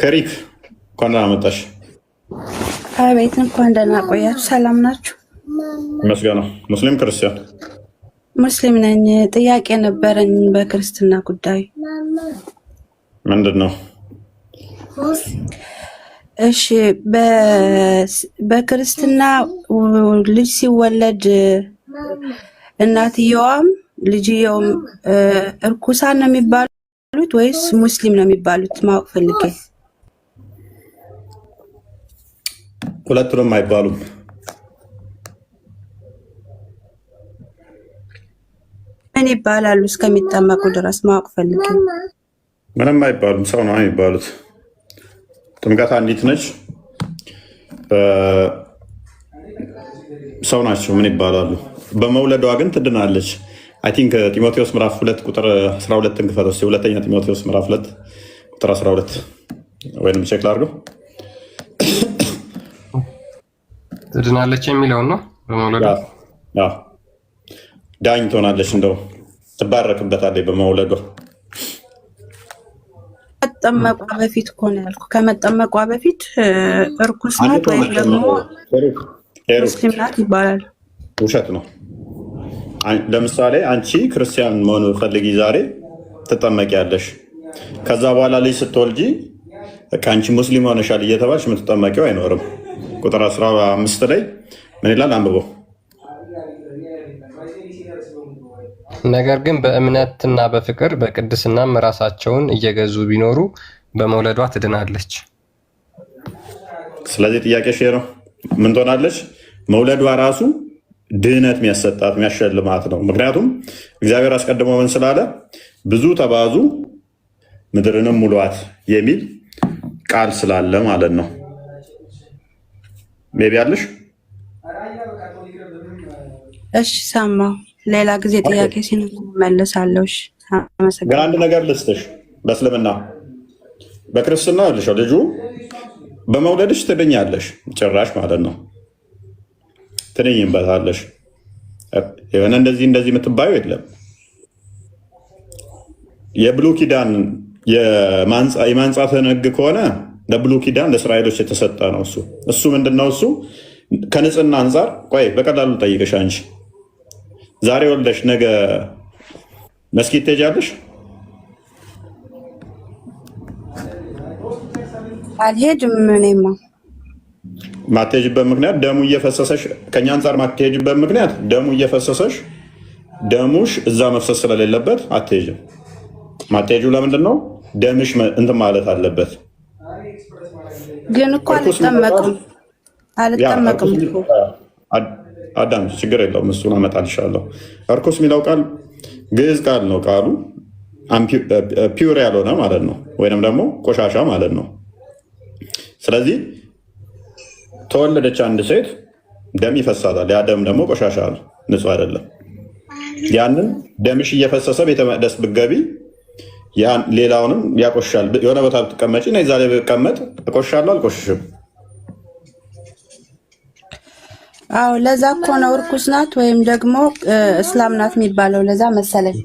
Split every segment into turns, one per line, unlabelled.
ከሪክ እንኳን ደህና መጣሽ።
አቤት እንኳን ደህና ቆያችሁ። ሰላም ናችሁ?
መስገነው ሙስሊም ክርስቲያን?
ሙስሊም ነኝ። ጥያቄ ነበረኝ በክርስትና ጉዳይ።
ምንድን ነው?
እሺ በክርስትና ልጅ ሲወለድ እናትየዋም ልጅየውም እርኩሳን ነው የሚባሉት ወይስ ሙስሊም ነው የሚባሉት? ማወቅ ፈልጌ።
ሁለቱንም አይባሉም።
ምን ይባላሉ? እስከሚጠመቁ ድረስ ማወቅ ፈልጌ።
ምንም አይባሉም። ሰው ነው የሚባሉት። ጥምቀት አንዲት ነች። ሰው ናቸው። ምን ይባላሉ? በመውለዷ ግን ትድናለች። አይ ቲንክ ጢሞቴዎስ ምዕራፍ 2 ቁጥር 12 እንክፈተው እስኪ። ሁለተኛ ጢሞቴዎስ ምዕራፍ 2 ቁጥር 12 ወይንም ቼክ ላድርገው።
ትድናለች የሚለውን ነው። በመውለዷ
ዳኝ ትሆናለች፣ እንደው ትባረክበታለች በመውለዷ።
ከመጠመቋ በፊት እኮ ነው ያልኩ። ከመጠመቋ በፊት እርኩስ ናት ወይም ደግሞ ሙስሊም ናት ይባላል?
ውሸት ነው። ለምሳሌ አንቺ ክርስቲያን መሆን ፈልጊ፣ ዛሬ ትጠመቂያለሽ። ከዛ በኋላ ልጅ ስትወልጂ ከአንቺ ሙስሊም ሆነሻል እየተባልሽ የምትጠመቂው አይኖርም። ቁጥር 15 ላይ ምን ይላል? አንብበው።
ነገር ግን በእምነትና በፍቅር በቅድስናም ራሳቸውን እየገዙ ቢኖሩ በመውለዷ ትድናለች።
ስለዚህ ጥያቄ ነው፣ ምን ትሆናለች? መውለዷ ራሱ ድህነት የሚያሰጣት የሚያሸልማት ነው። ምክንያቱም እግዚአብሔር አስቀድሞ ምን ስላለ? ብዙ ተባዙ ምድርንም ሙሏት የሚል ቃል ስላለ ማለት ነው። ሜቢ አለሽ?
እሺ ሰማሁ። ሌላ ጊዜ ጥያቄ ሲኖር እመለሳለሁ። እሺ
ግን አንድ ነገር ልስጥሽ። በእስልምና በክርስትና ልሽ ልጁ በመውለድሽ ትድኛለሽ፣ ጭራሽ ማለት ነው ትድኝበታለሽ። የሆነ እንደዚህ የምትባዩ የለም። የብሉይ ኪዳን የማንጻትን ሕግ ከሆነ ለብሉይ ኪዳን ለእስራኤሎች የተሰጠ ነው። እሱ ምንድን ነው? እሱ ከንጽህና አንጻር ቆይ በቀላሉ ጠይቅሽ። አንቺ ዛሬ ወልደሽ ነገ መስጊድ ትሄጃለሽ?
አልሄድም። እኔማ
ማትሄጂበት ምክንያት ደሙ እየፈሰሰሽ፣ ከኛ አንጻር ማትሄጂበት ምክንያት ደሙ እየፈሰሰሽ፣ ደሙሽ እዛ መፍሰስ ስለሌለበት አትሄጂም። ማትሄጂው ለምንድን ነው? ደምሽ እንትን ማለት አለበት።
ግን እኮ አልጠመቅም።
አዳም ችግር የለውም፣ እሱን አመጣልሻለሁ። እርኩስ የሚለው ቃል ግዕዝ ቃል ነው። ቃሉ ፒውር ያልሆነ ማለት ነው፣ ወይንም ደግሞ ቆሻሻ ማለት ነው። ስለዚህ ተወለደች አንድ ሴት፣ ደም ይፈሳታል። ያ ደም ደግሞ ቆሻሻ ነው፣ ንጹህ አይደለም። ያንን ደምሽ እየፈሰሰ ቤተ መቅደስ ብትገቢ ሌላውንም ያቆሻል። የሆነ ቦታ ብትቀመጪ እና ዛ ላይ ብቀመጥ እቆሻለሁ አልቆሽሽም?
አዎ ለዛ እኮ ነው እርኩስ ናት ወይም ደግሞ እስላም ናት የሚባለው። ለዛ መሰለኝ።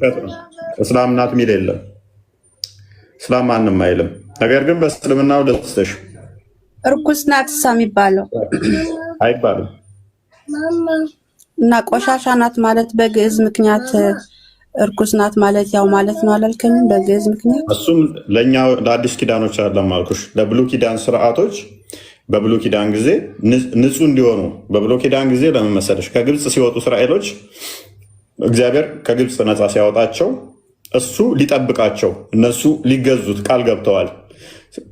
እስላም ናት የሚል የለም። እስላም ማንም አይልም። ነገር ግን በእስልምናው ደስተሽ
እርኩስ ናት እሳ የሚባለው
አይባልም።
እና ቆሻሻ ናት ማለት በግዕዝ ምክንያት እርኩስ ናት ማለት ያው ማለት ነው አላልከኝም? በግዕዝ ምክንያት
እሱም ለእኛ ለአዲስ ኪዳኖች አይደለም አልኩሽ። ለብሉይ ኪዳን ስርዓቶች በብሉይ ኪዳን ጊዜ ንጹህ እንዲሆኑ በብሉይ ኪዳን ጊዜ ለምን መሰለሽ? ከግብፅ ሲወጡ እስራኤሎች እግዚአብሔር ከግብፅ ነፃ ሲያወጣቸው እሱ ሊጠብቃቸው፣ እነሱ ሊገዙት ቃል ገብተዋል።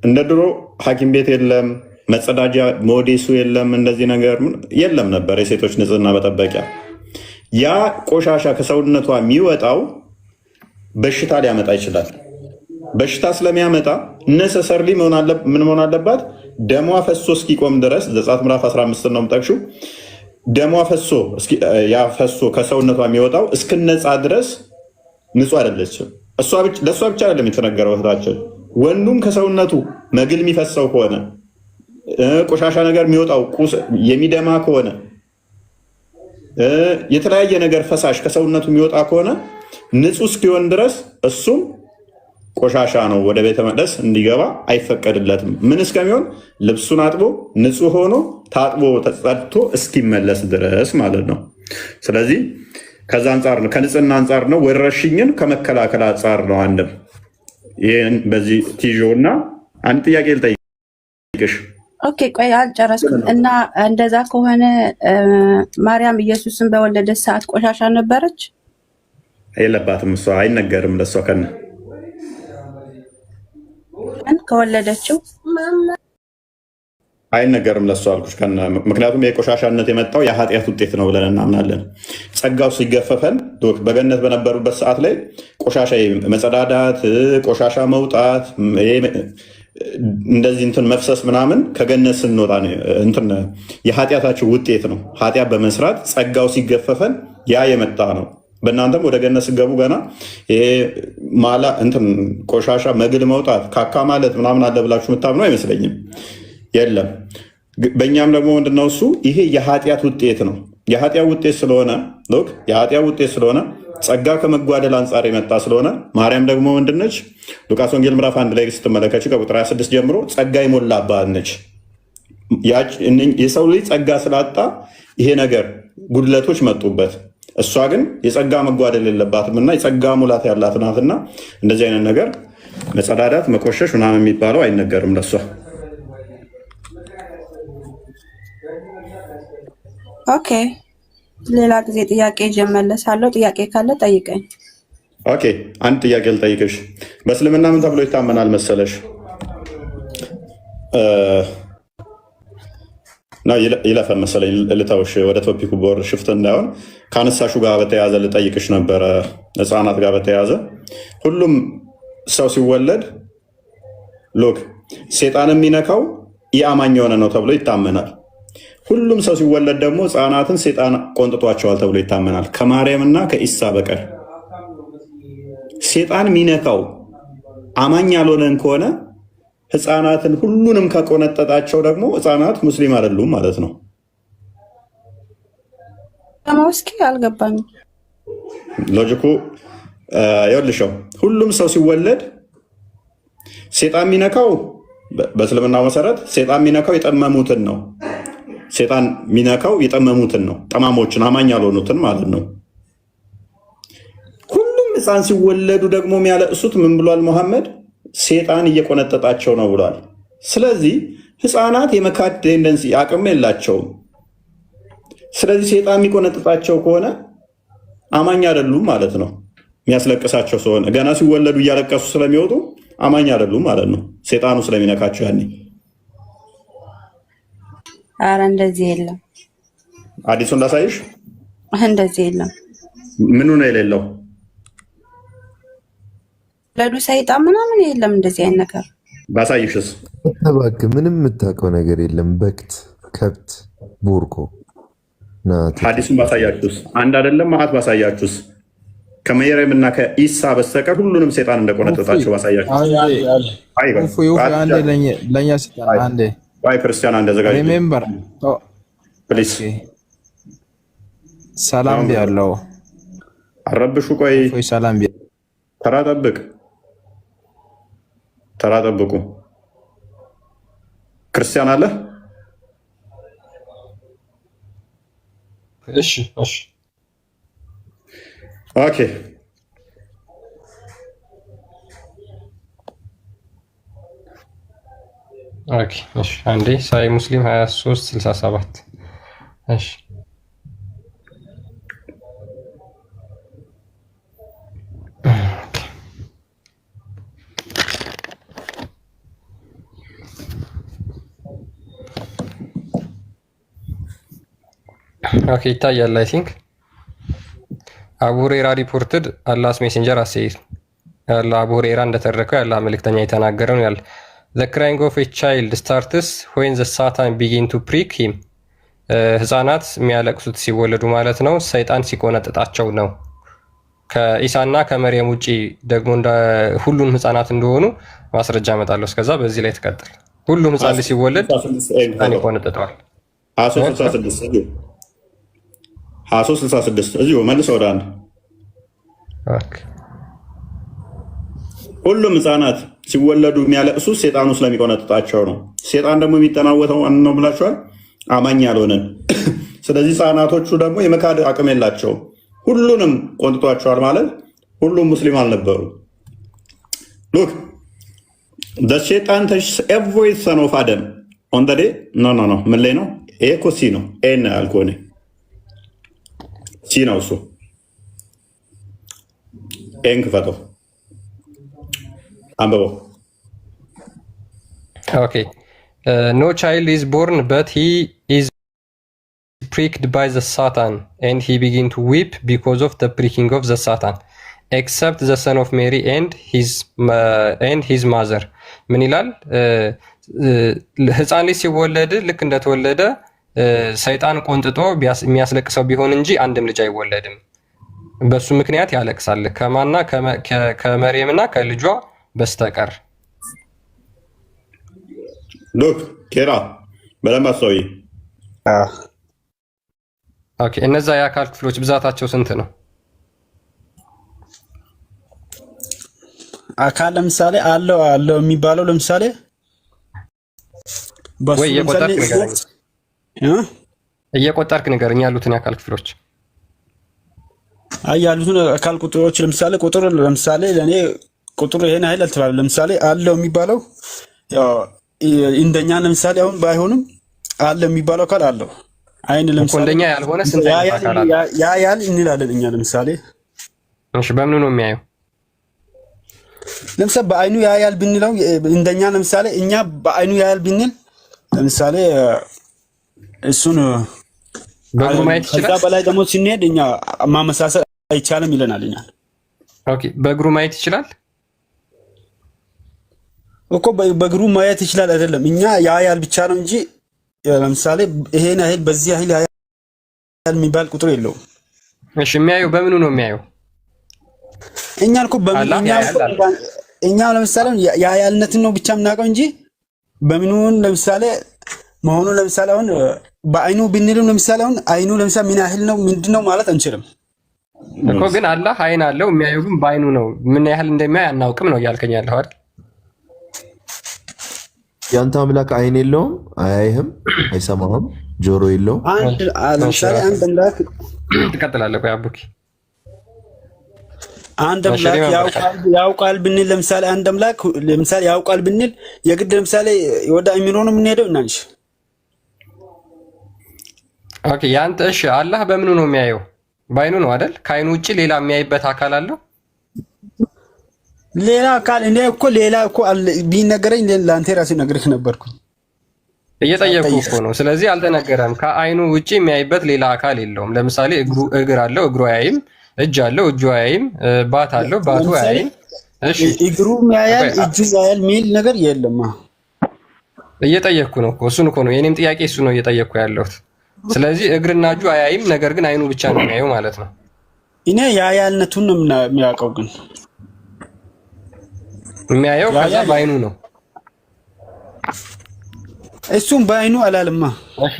እንደ ድሮ ሐኪም ቤት የለም፣ መጸዳጃ ሞዴሱ የለም፣ እንደዚህ ነገር የለም ነበር፣ የሴቶች ንጽህና መጠበቂያ። ያ ቆሻሻ ከሰውነቷ የሚወጣው በሽታ ሊያመጣ ይችላል። በሽታ ስለሚያመጣ ነሰሰርሊ ምን መሆን አለባት? ደሟ ፈሶ እስኪቆም ድረስ ዘጸአት ምዕራፍ 15 ነው የምጠቅሽው። ደሟ ፈሶ ከሰውነቷ የሚወጣው እስክነጻ ድረስ ንጹህ አይደለችም። ለእሷ ብቻ አይደለም የተነገረው እህታችን፣ ወንዱም ከሰውነቱ መግል የሚፈሰው ከሆነ ቆሻሻ ነገር የሚወጣው የሚደማ ከሆነ የተለያየ ነገር ፈሳሽ ከሰውነቱ የሚወጣ ከሆነ ንጹህ እስኪሆን ድረስ እሱም ቆሻሻ ነው ወደ ቤተ መቅደስ እንዲገባ አይፈቀድለትም። ምን እስከሚሆን ልብሱን አጥቦ ንጹሕ ሆኖ ታጥቦ ተጸድቶ እስኪመለስ ድረስ ማለት ነው። ስለዚህ ከዛ አንጻር ነው፣ ከንጽህና አንጻር ነው፣ ወረርሽኝን ከመከላከል አንጻር ነው። አንድም ይህን በዚህ ቲዦ እና አንድ ጥያቄ ልጠይቅሽ።
ኦኬ ቆይ አልጨረስኩም። እና እንደዛ ከሆነ ማርያም ኢየሱስን በወለደች ሰዓት ቆሻሻ ነበረች?
የለባትም። እሷ አይነገርም ለእሷ
ከወለደችው
አይነገርም ለእሷ አልኩሽ ከነ ምክንያቱም የቆሻሻነት የመጣው የኃጢአት ውጤት ነው ብለን እናምናለን። ጸጋው ሲገፈፈን በገነት በነበሩበት ሰዓት ላይ ቆሻሻ መጸዳዳት፣ ቆሻሻ መውጣት፣ እንደዚህ እንትን መፍሰስ ምናምን ከገነት ስንወጣ እንትን የኃጢአታቸው ውጤት ነው። ኃጢአት በመስራት ጸጋው ሲገፈፈን ያ የመጣ ነው። በእናንተም ወደ ገነት ስገቡ ገና ማላ እንትን ቆሻሻ መግል መውጣት ካካ ማለት ምናምን አለ ብላችሁ የምታምኑ አይመስለኝም። የለም። በእኛም ደግሞ ምንድነው እሱ ይሄ የኃጢአት ውጤት ነው። የኃጢአት ውጤት ስለሆነ የኃጢአት ውጤት ስለሆነ ጸጋ ከመጓደል አንጻር የመጣ ስለሆነ ማርያም ደግሞ ምንድነች? ሉቃስ ወንጌል ምዕራፍ 1 ላይ ስትመለከች ከቁጥር 26 ጀምሮ ጸጋ የሞላባት ነች። የሰው ልጅ ጸጋ ስላጣ ይሄ ነገር ጉድለቶች መጡበት። እሷ ግን የጸጋ መጓደል የለባትም እና የጸጋ ሙላት ያላት ናትና እንደዚህ አይነት ነገር መጸዳዳት፣ መቆሸሽ ምናምን የሚባለው አይነገርም ለሷ።
ኦኬ ሌላ ጊዜ ጥያቄ ይዤ እመለሳለሁ። ጥያቄ ካለ ጠይቀኝ።
ኦኬ አንድ ጥያቄ ልጠይቅሽ። በእስልምና ምን ተብሎ ይታመናል መሰለሽ? ይለፈን መሰለኝ ልተውሽ፣ ወደ ቶፒኩ ቦር ሽፍት እንዳይሆን ከአነሳሹ ጋር በተያያዘ ልጠይቅሽ ነበረ። ህፃናት ጋር በተያያዘ ሁሉም ሰው ሲወለድ ሎክ ሴጣን የሚነካው ኢአማኝ የሆነ ነው ተብሎ ይታመናል። ሁሉም ሰው ሲወለድ ደግሞ ህፃናትን ሴጣን ቆንጥጧቸዋል ተብሎ ይታመናል፣ ከማርያምና ከኢሳ በቀር። ሴጣን የሚነካው አማኝ ያልሆነን ከሆነ ህፃናትን ሁሉንም ከቆነጠጣቸው ደግሞ ህፃናት ሙስሊም አይደሉም ማለት ነው።
እስኪ አልገባኝም
ሎጂኩ። ይኸውልሽው ሁሉም ሰው ሲወለድ ሴጣን የሚነካው በእስልምናው መሰረት ሴጣን የሚነካው የጠመሙትን ነው። ሴጣን የሚነካው የጠመሙትን ነው፣ ጠማሞችን፣ አማኝ ያልሆኑትን ማለት ነው። ሁሉም ህፃን ሲወለዱ ደግሞ የሚያለቅሱት ምን ብሏል መሐመድ? ሴጣን እየቆነጠጣቸው ነው ብሏል። ስለዚህ ህፃናት የመካድ ቴንደንሲ አቅም የላቸውም። ስለዚህ ሴጣን የሚቆነጥጣቸው ከሆነ አማኝ አይደሉም ማለት ነው። የሚያስለቅሳቸው ስለሆነ ገና ሲወለዱ እያለቀሱ ስለሚወጡ አማኝ አይደሉም ማለት ነው፣ ሴጣኑ ስለሚነካቸው። ያኔ
አረ እንደዚህ የለም።
አዲሱ እንዳሳይሽ
እንደዚህ የለም።
ምኑ ነው የሌለው?
ለዱ ሰይጣን ምናምን የለም እንደዚህ አይነት ነገር።
ባሳይሽስ?
እባክህ ምንም የምታውቀው ነገር የለም። በክት ከብት ቡርኮ
ሐዲሱን ባሳያችሁስ? አንድ አይደለም ማአት ባሳያችሁስ? ከመርየም እና ከኢሳ በስተቀር ሁሉንም ሴጣን እንደቆነጠጣቸው ባሳያችሁ። አይ ክርስቲያን እንደዘጋጅ
ሪሜምበር
ፕሊዝ
ሰላም ቢያለው
አረብሹ። ቆይ
ሰላም ቢያ
ተራ ጠብቅ፣ ተራ ጠብቁ። ክርስቲያን አለ?
እሺ እሺ
ኦኬ
ኦኬ እሺ አንዴ ሳይ ሙስሊም 2367 እሺ ኦኬ ይታያል። አይ ቲንክ አቡ ሁረይራ ሪፖርትድ አላህስ ሜሴንጀር አሴይድ ያለ አቡ ሁረይራ እንደተረከው ያለ መልእክተኛ የተናገረው ያለ the crying of a child starts when the satan begin to prick him ህፃናት የሚያለቅሱት ሲወለዱ ማለት ነው፣ ሰይጣን ሲቆነጥጣቸው ነው። ከኢሳና ከመርየም ውጪ ደግሞ ሁሉም ህፃናት እንደሆኑ ማስረጃ እመጣለሁ። እስከዛ በዚህ ላይ ተቀጥል። ሁሉም ህፃን ሲወለድ ሰይጣን ይቆነጥጠዋል።
2366 እዚሁ መልስ ወደ አንድ ሁሉም ህፃናት ሲወለዱ የሚያለቅሱ ሴጣኑ ስለሚቆነጥጣቸው ነው። ሴጣን ደግሞ የሚጠናወተው ማን ነው ብላችኋል? አማኝ ያልሆነን። ስለዚህ ህፃናቶቹ ደግሞ የመካድ አቅም የላቸውም። ሁሉንም ቆንጥጧቸዋል ማለት ሁሉም ሙስሊም አልነበሩ። ሉክ ሴጣን ተች ኤቭሪ ሰን ኦፍ አደም ኦን ደ ዴይ ኖ ምን ላይ ነው? ይሄ እኮ ሲ ነው። ኤን ያልኩህ እኔ ሲ ነው እሱ። ኤን ክፈተው አንብበው።
ኦኬ ኖ ቻይልድ ኢዝ ቦርን በት ሂ ኢዝ pricked by the Satan and he began to weep because of the pricking of the Satan except the son of Mary and his mother ምን ይላል? ህፃን ልጅ ሲወለድ ልክ እንደተወለደ ሰይጣን ቆንጥጦ የሚያስለቅሰው ቢሆን እንጂ አንድም ልጅ አይወለድም። በሱ ምክንያት ያለቅሳል ከማና ከመርየምና ከልጇ በስተቀር።
ሉክ ኬራ በለማሰዊ
ኦኬ እነዛ የአካል ክፍሎች ብዛታቸው ስንት ነው?
አካል ለምሳሌ አለው የሚባለው ለምሳሌ
ወይ እየቆጠርክ ንገረኝ ያሉትን የአካል ክፍሎች።
ያሉትን አካል ቁጥሮች ለምሳሌ ቁጥር ለምሳሌ ለኔ ቁጥሩ ይሄን አይደል አልተባለም። ለምሳሌ አለው የሚባለው ያው እንደኛ ለምሳሌ አሁን ባይሆንም አለ የሚባለው አካል አለው። አይን ለምሳሌ
እንደኛ ያልሆነ ስንት አካል አለ?
ያያል እንላለን እኛ ለምሳሌ።
እሺ በምን ነው የሚያየው?
ለምሳሌ በአይኑ ያያል ብንለው እንደኛ ለምሳሌ እኛ በአይኑ ያያል ብንል ለምሳሌ እሱን
በእግሩ ማየት ይችላል።
ከዛ በላይ ደግሞ ስንሄድ እኛ ማመሳሰል አይቻልም ይለናል እኛ። ኦኬ
በእግሩ ማየት ይችላል
እኮ በእግሩ ማየት ይችላል አይደለም፣ እኛ ያያል ብቻ ነው እንጂ ለምሳሌ ይሄን ያህል በዚህ ያህል ያያል የሚባል ቁጥር የለውም።
እሺ የሚያየው በምኑ ነው የሚያየው?
እኛ እኮ እኛ ለምሳሌ ያያልነትን ነው ብቻ የምናውቀው እንጂ በምኑን ለምሳሌ መሆኑን ለምሳሌ አሁን በአይኑ ብንልም ለምሳሌ አሁን አይኑ ለምሳሌ ምን ያህል ነው ምንድነው ማለት አንችልም
እኮ። ግን አላህ አይን አለው፣ የሚያየው ግን በአይኑ ነው። ምን ያህል እንደሚያይ አናውቅም ነው እያልከኝ ያለው አይደል?
ያንተ አምላክ አይን የለውም፣ አያይህም፣ አይሰማህም፣ ጆሮ የለውም።
ለምሳሌ አንድ አምላክ
ትቀጥላለህ። ቆይ አቡኪ
አንድ አምላክ ያውቃል ብንል ለምሳሌ አንድ አምላክ ለምሳሌ ያውቃል ብንል የግድ ለምሳሌ ወደ አእምሮ ነው የምንሄደው እናንሽ።
ኦኬ ያንተ እሺ አላህ በምኑ ነው የሚያየው? በአይኑ ነው አይደል? ከአይኑ ውጪ ሌላ የሚያይበት አካል አለው?
ሌላ አካል እኔ እኮ ሌላ እኮ ቢነገረኝ ለአንተ ራሴ ነግሬህ ነበርኩ።
እየጠየቅኩ እኮ ነው። ስለዚህ አልተነገረም። ከአይኑ ውጪ የሚያይበት ሌላ አካል የለውም። ለምሳሌ እግር አለው፣ እግሩ አያይም። እጅ አለው፣ እጁ አያይም። ባት አለው፣ ባቱ አያይም። እሺ
እግሩ ያያል፣ እጁ ያያል ሚል ነገር የለም።
እየጠየቅኩ ነው እኮ እሱን እኮ ነው የኔም ጥያቄ እሱ ነው እየጠየቅኩ ያለሁት። ስለዚህ እግርና እጁ አያይም፣ ነገር ግን አይኑ ብቻ ነው የሚያየው ማለት ነው።
እኔ ያያልነቱን ነው የሚያውቀው፣ ግን
የሚያየው ከዛ በአይኑ ነው።
እሱም በአይኑ አላልማ።
እሺ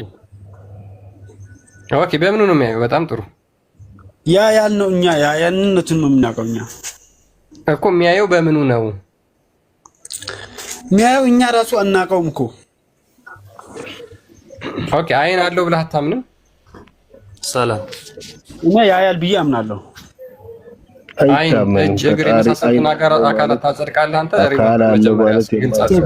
ኦኬ በምኑ ነው የሚያየው? በጣም ጥሩ።
ያያል ነው እኛ ያያልነቱን ነው የምናውቀው እኛ
እኮ። የሚያየው በምኑ ነው
የሚያየው? እኛ ራሱ አናውቀውም እኮ።
ኦኬ አይን አለው ብለህ አታምንም? ሰላም
እኔ ያያል ብዬ አምናለሁ።
አይን እጅ እግር የመሳሰሉትን አካላት ታጸድቃለህ አንተ።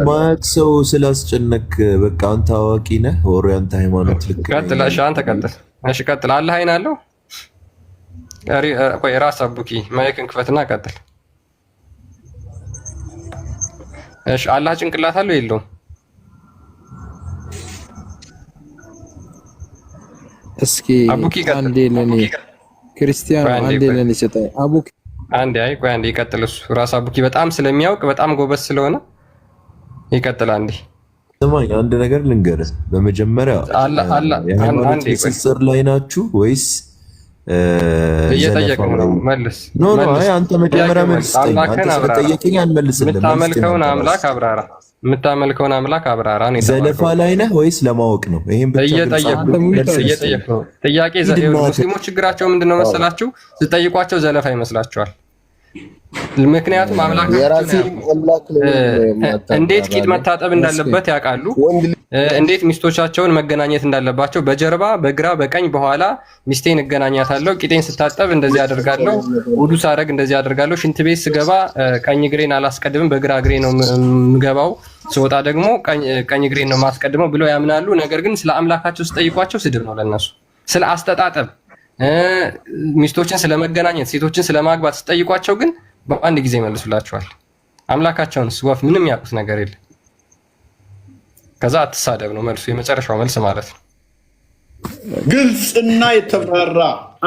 ማያውቅ ሰው ስላስጨነቅ በቃ አንተ አዋቂ ነህ ወሬ አንተ ሃይማኖት ልክ
ቀጥል። እሺ አንተ ቀጥል። እሺ ቀጥል። አላህ አይን አለው? ቆይ ራስ አቡኪ ማይክን ክፈትና ቀጥል። እሺ አላህ ጭንቅላት አለው የለውም?
እስኪ አንዴ ለኔ ክርስቲያኖ አንዴ ለኔ ሰጠኝ። አቡኪ
አንዴ ቆይ አንዴ ይቀጥል። እሱ ራስ አቡኪ በጣም ስለሚያውቅ በጣም ጎበዝ ስለሆነ ይቀጥል። አንዴ
ስማኝ፣ አንድ ነገር ልንገርህ። በመጀመሪያ የሃይማኖት ትስስር ላይ ናችሁ ወይስ
እየጠየቅን ነው? መልስ።
ኖ አይ አንተ መጀመሪያ መልስ ጠይቅ። አንተ ስለጠየቀኝ አልመልስልህም።
የምታመልከውን አምላክ አብራራ። የምታመልከውን አምላክ አብራራ ነው።
ዘለፋ ላይ ነህ ወይስ ለማወቅ ነው? ይሄን ብቻ
እየጠየቅኩ ነው። ጥያቄ ሙስሊሞች ችግራቸው ምንድነው መሰላችሁ? ስጠይቋቸው ዘለፋ ይመስላችኋል። ምክንያቱም አምላካቸው እንዴት ቂጥ መታጠብ እንዳለበት ያውቃሉ። እንዴት ሚስቶቻቸውን መገናኘት እንዳለባቸው በጀርባ በግራ በቀኝ በኋላ ሚስቴን እገናኛታለሁ፣ ቂጤን ስታጠብ እንደዚህ አደርጋለሁ፣ ውዱ ሳረግ እንደዚህ አደርጋለሁ፣ ሽንት ቤት ስገባ ቀኝ እግሬን አላስቀድምም በግራ እግሬ ነው የምገባው፣ ስወጣ ደግሞ ቀኝ እግሬን ነው የማስቀድመው ብለው ያምናሉ። ነገር ግን ስለ አምላካቸው ስጠይቋቸው ስድብ ነው ለነሱ። ስለ አስተጣጠብ ሚስቶችን ስለመገናኘት ሴቶችን ስለማግባት ስጠይቋቸው ግን በአንድ ጊዜ መልሱላችኋል። አምላካቸውን ወፍ ምንም ያውቁት ነገር የለም። ከዛ አትሳደብ ነው መልሱ፣ የመጨረሻው መልስ ማለት ነው።
ግልጽና የተብራራ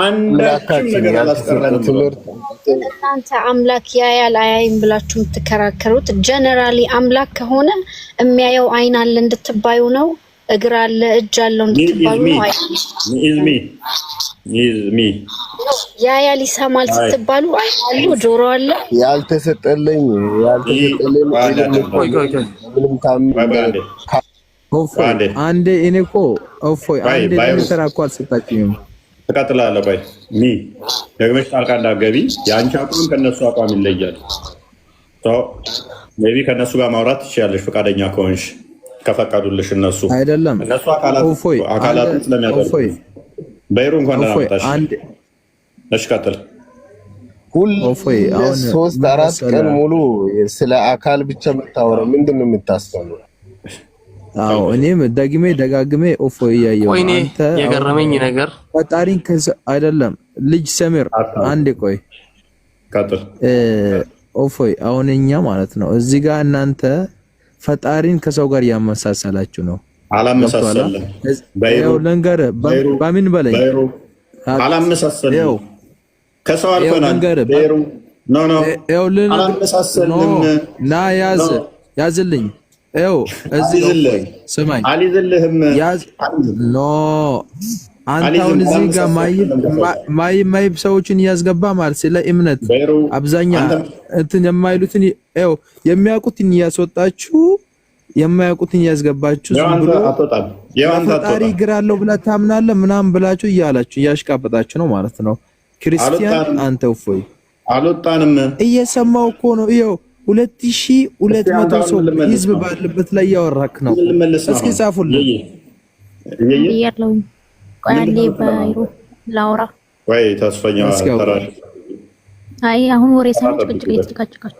አንዳችም ነገር አላስቀረንም።
እናንተ አምላክ ያያል አያይም ብላችሁ የምትከራከሩት ጀነራሊ አምላክ ከሆነ የሚያየው አይን አለ እንድትባዩ ነው፣ እግር አለ እጅ አለው እንድትባዩ ነው። ያያል ይሰማል ስትባሉ አይን አለ ጆሮ አለ።
ያልተሰጠልኝ
አንዴ እኔ እኮ እፎይ አንዴ ለምሰራ እኮ አልሰጣችሁም።
ተቀጥላለህ። ቆይ ደግመሽ ጣልቃ እንዳትገቢ። የአንቺ አቋም ከነሱ አቋም ይለያል። ሜይ ቢ ከነሱ ጋር ማውራት ትችያለሽ ፈቃደኛ ከሆንሽ ከፈቀዱልሽ። እነሱ
አይደለም
እነሱ አካላቱን ስለሚያደርጉ በይሩ እንኳን ለማውጣሽ እሺ፣ ቀጥል።
ሁሉ 3-4 ቀን ሙሉ ስለ አካል ብቻ የምታወራው ምንድን ነው የምታስተምረው?
አዎ እኔም ደጋግሜ እፎይ እያየሁ አንተ
የገረመኝ ነገር
ፈጣሪን አይደለም ልጅ ሰሚር አንዴ ቆይ
ቀጥል።
እፎይ አሁን እኛ ማለት ነው እዚህ ጋር እናንተ ፈጣሪን ከሰው ጋር ያመሳሰላችሁ ነው።
አላመሳሰለም።
በይሩ ለንገር በምን በለኝ
አላመሳሰለም። ከሰው አልፈናል። በይሩ ኖ አላመሳሰልም። ና
ያዝልኝ እዚህ ስማኝ፣
አልይዝልህም።
ኖ አንተ አሁን እዚህ ጋር ማይብ ሰዎችን እያስገባ ማለት ስለ እምነት አብዛኛ እንትን የማይሉትን የሚያውቁትን እያስወጣችሁ የማያውቁትን እያስገባችሁ ዝም ብሎ ፈጣሪ እግር አለው ብለህ ታምናለህ ምናምን ብላችሁ እያላችሁ እያሽቃበጣችሁ ነው ማለት ነው። ክርስቲያን አንተ እፎይ
አልወጣንም።
እየሰማው እኮ ነው። 2200 ሰው ህዝብ ባለበት ላይ ያወራክ ነው። እስኪ ጻፉልኝ።
ይያለው ቃሌ ባይሩ ላውራ
ወይ ተስፈኛ ተራሽ
አይ አሁን ወሬ ሰምቼ ጭቅጭቅ እየተጨቃጨቃችሁ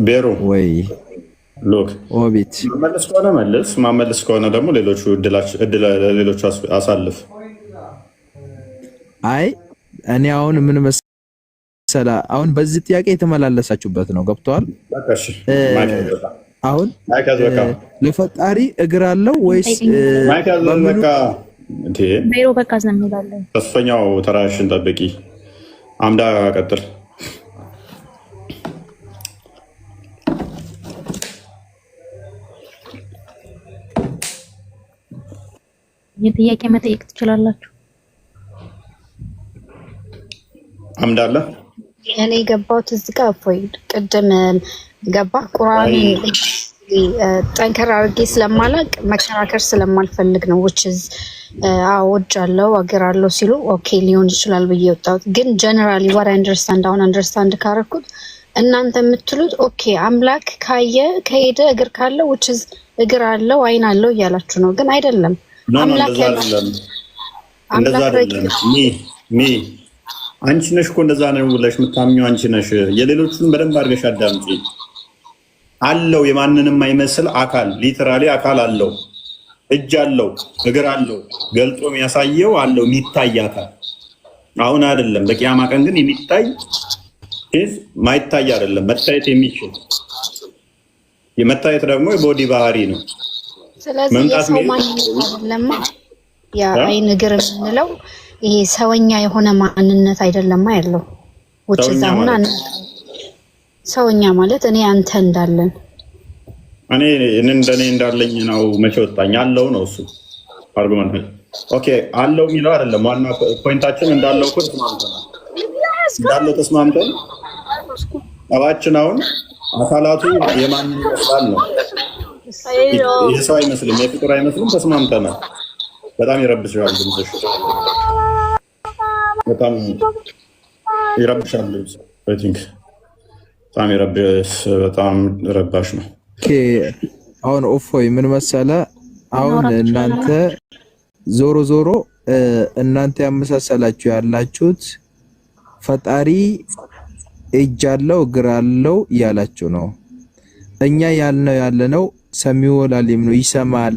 ቤሩ
ወይ
ሎክ
ኦቢት
መመለስ ከሆነ መልስ፣ ማመለስ ከሆነ ደግሞ ሌሎቹ ሌሎቹ አሳልፍ።
አይ እኔ አሁን ምን መሰላ አሁን በዚህ ጥያቄ የተመላለሳችሁበት ነው። ገብቷል?
በቃሽ
አሁን ለፈጣሪ እግር አለው ወይስ
በቃ እንዴ?
ቤሮ በቃ ዝም ይላል።
ተስፈኛው ተራሽን ጠብቂ። አምዳ ቀጥል።
የጥያቄ መጠየቅ ትችላላችሁ።
አምዳለ
እኔ ገባሁት እዚህ ጋር እፎይ ቅድም ገባ ቁርአን ጠንከር አድርጌ ስለማላቅ መከራከር ስለማልፈልግ ነው። አወጃለሁ አገር አለው ሲሉ ኦኬ ሊሆን ይችላል ብዬ ወጣሁት። ግን ጀነራሊ what I understand አሁን አንደርስታንድ ካረኩት እናንተ የምትሉት ኦኬ አምላክ ካየ ከሄደ እግር ካለው እግር አለው አይን አለው እያላችሁ ነው። ግን አይደለም። አምላክ
አንቺ ነሽ እኮ እንደዛ ነው ብለሽ የምታምኚው አንቺ ነሽ። የሌሎቹን በደንብ አድርገሽ አዳምጪ። አለው የማንንም አይመስል አካል ሊተራሊ አካል አለው፣ እጅ አለው፣ እግር አለው፣ ገልጦ የሚያሳየው አለው የሚታይ አካል። አሁን አይደለም በቂያማ ቀን ግን የሚታይ ማይታይ አይደለም መታየት የሚችል የመታየት ደግሞ የቦዲ ባህሪ ነው።
ስለዚህ የሰው ማንነት አይደለም ያ አይን እግር የምንለው ይሄ ሰውኛ የሆነ ማንነት አይደለም ያለው። ሰውኛ ማለት እኔ አንተ እንዳለን
እኔ እንደኔ እንዳለኝ ነው። መቼ ወጣኝ አለው ነው እሱ አርጉመንት። ኦኬ አለው የሚለው አይደለም ዋና ፖይንታችን። እንዳለው እኮ ተስማምተናል። እንዳለው ተስማምተን አባችን አሁን አካላቱ የማን ይመስላል ነው። የሰው አይመስልም፣ የፍጡር አይመስልም። ተስማምተናል። በጣም ይረብሻል ድምፅሽ፣ በጣም ይረብሻል ድምፅሽ። በጣም ረባሽ ነው።
አሁን እፎይ ምን መሰለ፣ አሁን እናንተ ዞሮ ዞሮ እናንተ ያመሳሰላችሁ ያላችሁት ፈጣሪ እጅ አለው እግር አለው እያላችሁ ነው። እኛ ያለነው ሰሚዑ ዓሊም ነው፣ ይሰማል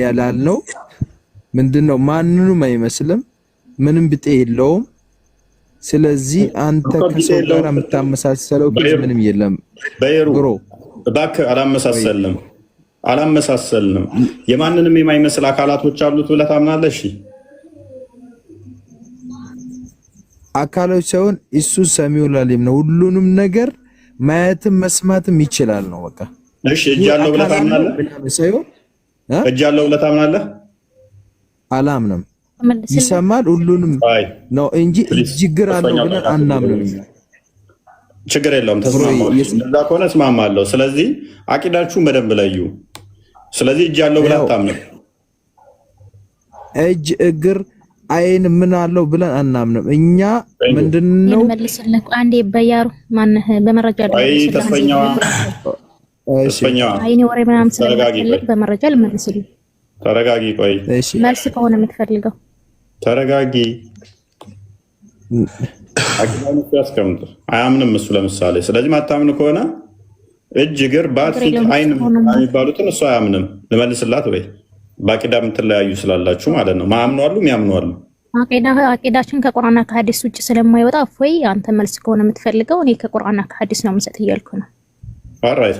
ያላልነው ምንድነው? ማንንም አይመስልም፣ ምንም ብጤ የለውም። ስለዚህ አንተ ከሰው ጋር የምታመሳሰለው ምንም የለም ብሮ።
እባክህ አላመሳሰልንም። የማንንም የማይመስል አካላቶች አሉት ብለህ ታምናለህ? እሺ
አካሎች ሳይሆን እሱ ሰሚዑ ዓሊም ነው፣ ሁሉንም ነገር ማየትም መስማትም ይችላል ነው በቃ።
እሺ እጅ ያለው ብለህ ታምናለህ? እጅ ያለው ብለህ ታምናለህ?
አላምንም። ይሰማል ሁሉንም ነው እንጂ ችግር አለው ብለን አናምንም።
ችግር የለውም። ተስማማለሁ። እንደዛ ከሆነ እስማማለሁ። ስለዚህ አቂዳችሁን በደንብ ለዩ። ስለዚህ እጅ ያለው ብለህ አታምንም።
እጅ እግር አይን ምን አለው ብለን አናምንም። እኛ ምንድነው
መልስልህ አንዴ በያሩ ማነህ በመረጃ
ተስፈኛዋ
አይኔ ወሬ ምናምን ስለማትፈልግ በመረጃ ልመልስልህ።
ተረጋጊ። ቆይ
መልስ ከሆነ የምትፈልገው
ተረጋጊ። አቅዳኑ ያስቀምጥ። አያምንም እሱ ለምሳሌ። ስለዚህ ማታምን ከሆነ እጅ እግር ባትፊት አይን የሚባሉትን እሱ አያምንም። ልመልስላት ወይ? በአቂዳ የምትለያዩ ስላላችሁ ማለት ነው። ማያምኑ አሉ፣ የሚያምኑ አሉ።
አቂዳችን ከቁርአንና ከሐዲስ ውጭ ስለማይወጣ ወይ አንተ መልስ ከሆነ የምትፈልገው እኔ ከቁርአንና ከሐዲስ ነው የምሰጥ እያልኩ ነው።
ኦራይት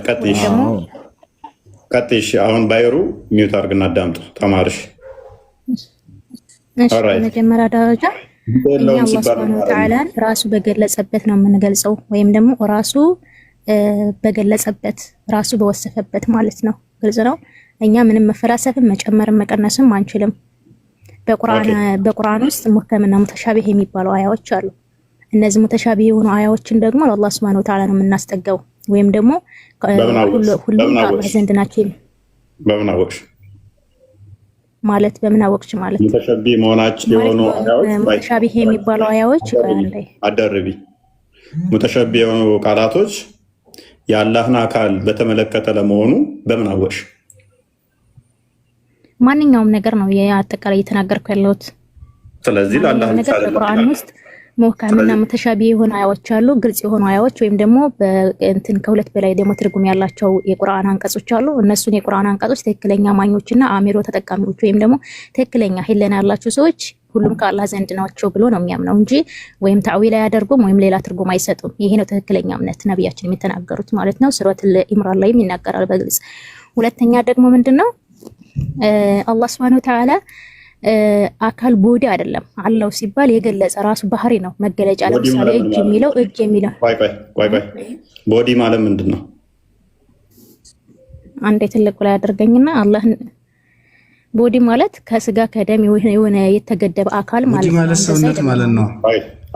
ቀጥሽ። አሁን ባይሩ ሚውት አድርግና አዳምጡ ተማርሽ።
እሺ መጀመሪያ ደረጃ አላህ Subhanahu Wa Ta'ala ራሱ በገለጸበት ነው የምንገልጸው፣ ወይም ደግሞ ራሱ በገለጸበት ራሱ በወሰፈበት ማለት ነው። ግልጽ ነው። እኛ ምንም መፈላሰፍም መጨመርም መቀነስም አንችልም። በቁርአን ውስጥ ሙህከምና ሙተሻቢህ የሚባሉ አያዎች አሉ። እነዚህ ሙተሻቢህ የሆኑ አያዎችን ደግሞ ለአላህ Subhanahu Wa Ta'ala ነው የምናስጠጋው፣ ወይም ደግሞ ሁሉም ከአላህ ዘንድ ናቸው።
በምን አወቅሽ
ማለት በምን አወቅሽ ማለት
ሙተሻቢህ መሆናቸው የሆኑ አያዎች
ሙተሻቢህ የሚባሉ አያዎች
አደርቢ ሙተሻቢህ የሆኑ ቃላቶች የአላህን አካል በተመለከተ ለመሆኑ በምን አወቅሽ?
ማንኛውም ነገር ነው የአጠቃላይ እየተናገርኩ ያለሁት።
ስለዚህ ለአላህ
ነገር በቁርአን ውስጥ ሙህከምና ሙተሻቢህ የሆኑ አያዎች አሉ፣ ግልጽ የሆኑ አያዎች ወይም ደግሞ በእንትን ከሁለት በላይ ደግሞ ትርጉም ያላቸው የቁርአን አንቀጾች አሉ። እነሱን የቁርአን አንቀጾች ትክክለኛ አማኞችና አእምሮ ተጠቃሚዎች ወይም ደግሞ ትክክለኛ ሂለና ያላቸው ሰዎች ሁሉም ከአላህ ዘንድ ናቸው ብሎ ነው የሚያምነው እንጂ ወይም ታዊል አያደርጉም ወይም ሌላ ትርጉም አይሰጡም። ይሄ ነው ትክክለኛ እምነት ነብያችን የሚተናገሩት ማለት ነው። ሱረቱል ኢምራን ላይም ይናገራል በግልጽ። ሁለተኛ ደግሞ ምንድነው አላህ Subhanahu Wa Ta'ala አካል ቦዲ አይደለም አለው ሲባል የገለጸ ራሱ ባህሪ ነው መገለጫ። ለምሳሌ እጅ የሚለው
ቆይ ቦዲ ማለት ምንድነው?
አንዴ ትልቁ ላይ አድርገኝና አላህ ቦዲ ማለት ከስጋ ከደም የሆነ የተገደበ አካል ማለት ነው።
ማለት ሰውነት ማለት ነው።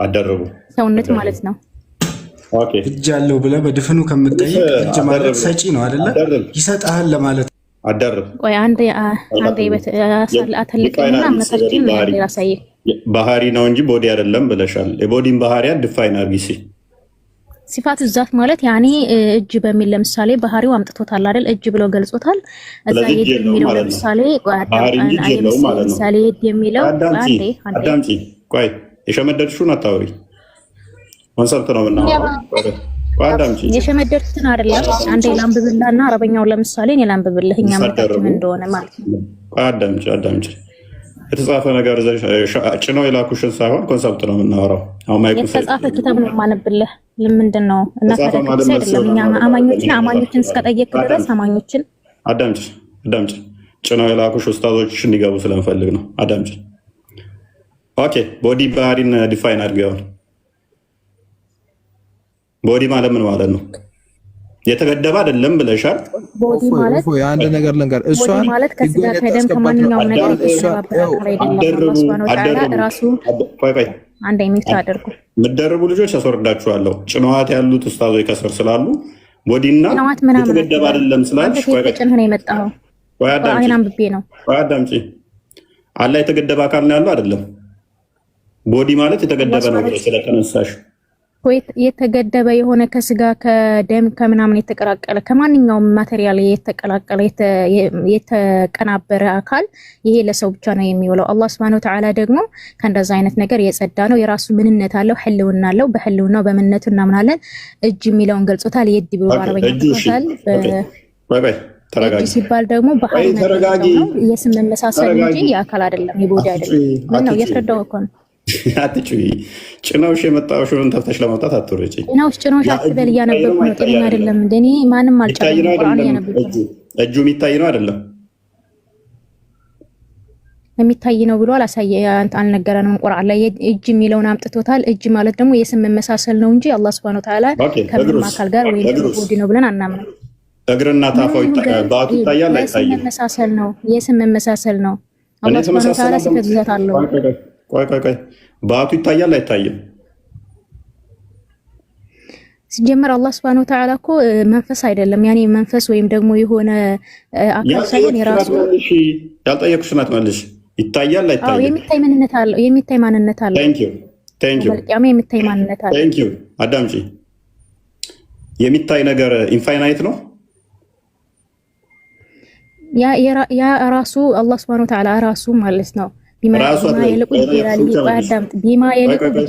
አደረጉ
ሰውነት ማለት ነው።
ኦኬ
እጅ አለው ብለህ በድፍኑ ከምትጠይቅ እጅ ማለት ሰጪ ነው አይደለ? ይሰጣል ለማለት
አደረግ።
ቆይ አንዴ አተልቀኝና እምነታችን ያሳየ
ባህሪ ነው እንጂ ቦዲ አይደለም ብለሻል። የቦዲን ባህሪያት ዲፋይን አድርጊ።
ሲፋቱ ዛት ማለት ያኔ እጅ በሚል ለምሳሌ ባህሪው አምጥቶታል አይደል? እጅ ብሎ ገልጾታል። እዛ የድ የሚለው ለምሳሌ ለምሳሌ የድ የሚለው
አዳምጪ። ቆይ የሸመደድሽውን አታውሪ። ኮንሰፕት ነው ምናምን አዳምጪ።
የሸመደድኩትን አይደለም። አንዴ ላንብብልህና አረበኛውን ለምሳሌ እኔ ላንብብልህ እኛ ምንድን እንደሆነ ማለት ነው።
አዳምጪ። የተጻፈ ነገር ጭነው የላኩሽን ሳይሆን ኮንሰፕት ነው የምናወራው። አሁን ማይኩ
የተጻፈ ኪታብ ነው የማነብልህ። ለምንድን ነው እና ፈረክስ አይደለም። እኛ አማኞችን እስከጠየቅ ድረስ አማኞችን
አዳምጪ። ጭነው የላኩሽ ኡስታዞች እንዲገቡ ስለምፈልግ ነው። አዳምጪ። ኦኬ ቦዲ ባህሪን ዲፋይን አድርገው። ቦዲ ማለት ምን ማለት ነው? የተገደበ አይደለም ብለሻል።
ቦዲ ማለት
አንድ ነገር ልንገር፣ እሷን
ማለት ከስጋ ከደም ከማንኛውም ነገር ራሱ አንድ አይነት አድርጉ።
የምትደርቡ ልጆች ያስወርዳችኋለሁ። ጭነዋት ያሉት ኡስታዞች ከስር ስላሉ ቦዲና የተገደበ አይደለም ስላልሽ
ጭንህ ነው የመጣው።
አዳምጪ። አላህ የተገደበ አካል ነው ያለው አይደለም። ቦዲ ማለት የተገደበ ነው ብለሽ ስለተነሳሽ
የተገደበ የሆነ ከስጋ ከደም ከምናምን የተቀላቀለ ከማንኛውም ማቴሪያል የተቀላቀለ የተቀናበረ አካል ይሄ ለሰው ብቻ ነው የሚውለው። አላህ Subhanahu Wa Ta'ala ደግሞ ከእንደዛ አይነት ነገር የጸዳ ነው። የራሱ ምንነት አለው፣ ህልውና አለው። በህልውናው በምንነቱ እናምናለን። እጅ የሚለውን ገልጾታል። የድ ብሎ አረበኛ ገልጾታል። እጅ ሲባል ደግሞ በኃይል ነው የስም መመሳሰል እንጂ የአካል አይደለም፣ የቦዲ አይደለም። ምን ነው ያስረዳው እኮ ነው።
አትጩይ። ጭናውሽ የመጣውሽውን ተፍተሽ ለማውጣት አትወጪ።
ጭናውሽ አትበል። እያነበብኩ ነው። ጤነኛ አይደለም እንደኔ ማንም አልጫለም። ቁርአን እያነበብኩ ነው።
እጁ የሚታይ ነው አይደለም?
የሚታይ ነው ብሎ አልነገረንም። ቁርአን ላይ እጅ የሚለውን አምጥቶታል። እጅ ማለት ደግሞ የስም መመሳሰል ነው እንጂ አላህ Subhanahu Wa Ta'ala ከምንም አካል ጋር ወይ ቦዲ ነው ብለን አናምንም።
እግርና ታፋው ባቱ ይታያል አይታይም?
መመሳሰል ነው፣ የስም መመሳሰል ነው። አላህ Subhanahu Wa Ta'ala ሲፈግዛት አለው።
ቆይ ባቱ ይታያል አይታይም?
ሲጀመር አላህ Subhanahu Wa Ta'ala እኮ መንፈስ አይደለም። ያኔ መንፈስ ወይም ደግሞ የሆነ አካል ሳይሆን የራሱ
ያልጠየቅሽን አትመልሽ። ይታያል አይታይም?
የሚታይ ማንነት አለው። የሚታይ ማንነት አለው።
ቴንክ ዩ
የሚታይ ማንነት አለው።
ቴንክ ዩ አዳምጪ። የሚታይ ነገር ኢንፋይናይት ነው። ያ ራሱ አላህ Subhanahu Wa Ta'ala ራሱ ማለት ነው። ቢማ የልቁ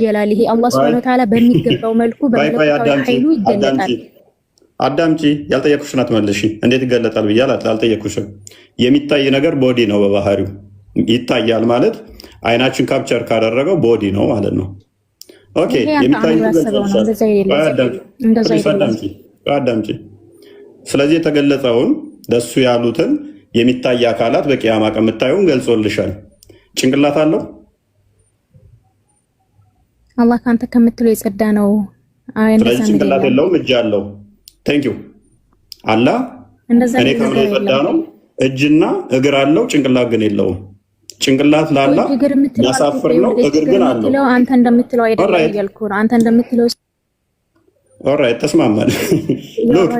ጀላሊሂ አላህ Subhanahu Wa Ta'ala በሚገባው መልኩ በመለኮታዊ ኃይሉ ይገለጣል። አዳምጪ። ያልጠየቅሽን አትመልሺ። እንዴት ይገለጣል ብያለሁ? አልጠየቅኩሽም። የሚታይ ነገር ቦዲ ነው በባህሪው። ይታያል ማለት አይናችን ካፕቸር ካደረገው ቦዲ ነው ማለት ነው። ኦኬ። የሚታይ አዳምጪ። ስለዚህ የተገለጸውን ለሱ ያሉትን የሚታይ አካላት በቂያማ ቀን የምታዩን ገልጾልሻል። ጭንቅላት አለው
አላህ ካንተ ከምትለው የጸዳ ነው።
ስለዚህ ጭንቅላት የለውም፣ እጅ አለው። ቴንክ ዩ አላህ እኔ ከምለው የጸዳ ነው። እጅና እግር አለው፣ ጭንቅላት ግን የለውም። ጭንቅላት ላላ ያሳፍር ነው፣ እግር ግን አለው።
አንተ እንደምትለው አይደለም እያልኩ ነው። አንተ እንደምትለው
ኦልራይት ተስማማን። ሉክ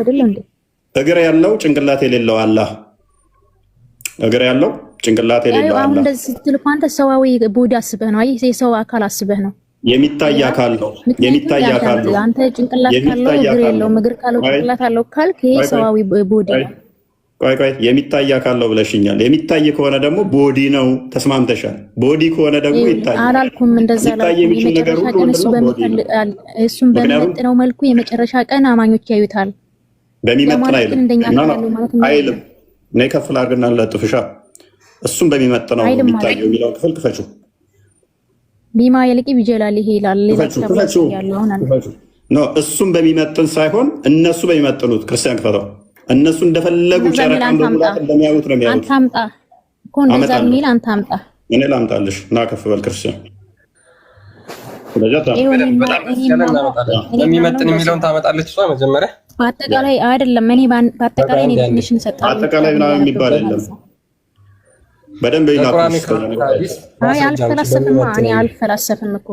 እግር ያለው ጭንቅላት የሌለው አላህ እግር ያለው ጭንቅላት የሌለው አላህ።
አሁን እንደዚህ ስትል እኮ አንተ ሰዋዊ ቦዲ አስበህ ነው። አይ የሰው አካል አስበህ ነው።
የሚታይ አካል ነው። የሚታይ አካል ነው።
አንተ ጭንቅላት ካለው እግር የለውም፣ እግር ካለው ጭንቅላት አለው ካልክ ይሄ ሰዋዊ ቦዲ ነው።
ቆይ የሚታይ አካል ነው ብለሽኛል። የሚታይ ከሆነ ደግሞ ቦዲ ነው። ተስማምተሻል። ቦዲ ከሆነ ደግሞ ይታይ
አላልኩም። እንደዛ ላይ የመጨረሻ ቀን እሱን በሚመጥነው መልኩ የመጨረሻ ቀን አማኞች ያዩታል።
በሚመጥን አይልም። እኔ ከፍል አድርግና ለጥፍሻ እሱም በሚመጥነው የሚታየው የሚለው ክፍል ክፈችው።
ቢማ የልቂ ቢጀላሊሂ ይላል።
ኖ እሱም በሚመጥን ሳይሆን እነሱ በሚመጥኑት ክርስቲያን ክፈተው። እነሱ እንደፈለጉ ጨረቃን በሙላት እንደሚያዩት ነው የሚያዩት።
አንተ አምጣ እኮ እንደዛ የሚል አንተ አምጣ።
እኔ ላምጣልሽ እና ከፍ በል ክርስቲያን።
በሚመጥን የሚለውን ታመጣለች እሷ መጀመሪያ።
በአጠቃላይ አይደለም። እኔ በአጠቃላይ ነው ዲፊኒሽን ሰጣለሁ።
አጠቃላይ ምናምን የሚባል የለም። በደንብ ይላልኩሽ።
አይ አልፈላሰፍም። እኔ አልፈላሰፍም እኮ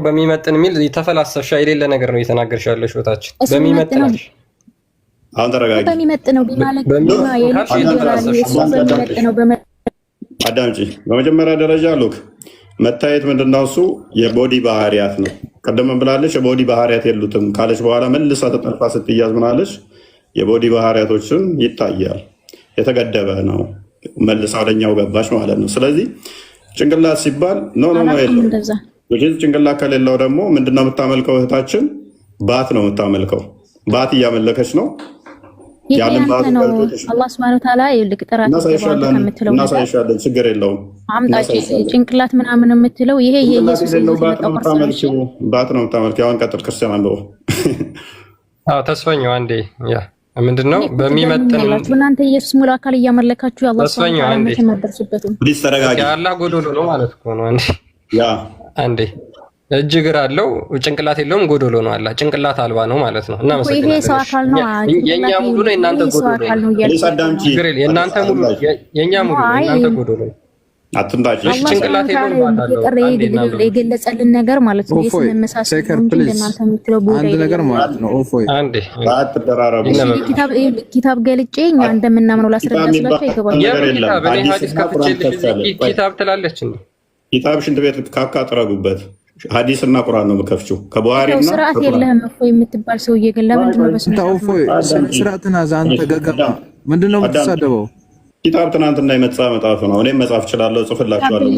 በሚመጥን የሚል ተፈላሰፍሻ የሌለ ነገር ነው እየተናገርሽ ያለሽ ወታችን። በሚመጥን
አሁን ተረጋጊ።
በሚመጥነው ቢማለት
አዳምጪ። በመጀመሪያ ደረጃ ሉክ መታየት ምንድነው? እሱ የቦዲ ባህሪያት ነው። ቀደም ብላለች የቦዲ ባህሪያት የሉትም ካለች በኋላ መልሳ ተጠልፋ ስትያዝ ምናለች? የቦዲ ባህሪያቶችን ይታያል፣ የተገደበ ነው። መልሳ ወደኛው ገባች ማለት ነው። ስለዚህ ጭንቅላት ሲባል ኖ የለው። ጭንቅላት ከሌለው ደግሞ ምንድነው የምታመልከው እህታችን? ባት ነው የምታመልከው። ባት እያመለከች ነው። ያንን ባት
አላህ Subhanahu Wa Ta'ala ይልቅጥራት
እናሳይሻለን። ችግር የለውም።
አምጣጭ ጭንቅላት ምናምን የምትለው ይሄ ኢየሱስ
ባት ነው የምታመልከው። አሁን ቀጥል ክርስቲያን አንበው።
ተስፈኛው አንዴ ያ ምንድነው በሚመጥን
እናንተ ኢየሱስ ሙሉ አካል እያመለካችሁ አላህ Subhanahu Wa Ta'ala መደርሱበትም
ፕሊዝ ተረጋጊ።
አላህ ጎዶሎ ነው ማለት ነው። አንዴ እጅ እግር አለው ጭንቅላት የለውም፣ ጎዶሎ ነው። አላህ ጭንቅላት አልባ ነው ማለት ነው። እና መሰለኝ
ይሄ ሰው አካል ነው።
የኛ ሙሉ ነው፣ እናንተ ጎዶሎ ነው። የእናንተ ሙሉ የኛ ሙሉ ነው፣ እናንተ ጎዶሎ ነው።
አትንጣጭ።
ጭንቅላት የለውም
የገለጸልን ነገር ማለት ነው። የስመመሳሰል እናንተ የምትለው
አንድ ነገር ማለት ነው። ኦፎይ
አንዴ
አትደራረቡ።
ኪታብ ገልጬ እኛ እንደምናምነው ላስረዳ ስላቸው ይገባል።
ኪታብ እኔ ሐዲስ ከፍቼልሽ ኪታብ ትላለች እንዴ?
ኪታብ ሽንት ቤት ካካ ጥረጉበት። ሐዲስና ቁርአን ነው የምከፍችው ከቡሃሪና
ስርዓት የለህም እኮ የምትባል ሰውዬ ግን ለምንድን ነው በስነ
ስርዓትን አንተ ገገባ ምንድነው የምትሳደበው?
ኪታብ ትናንትና የመጣ መጽሐፍ ነው። እኔም መጽሐፍ እችላለሁ፣ ጽፍላችኋለሁ።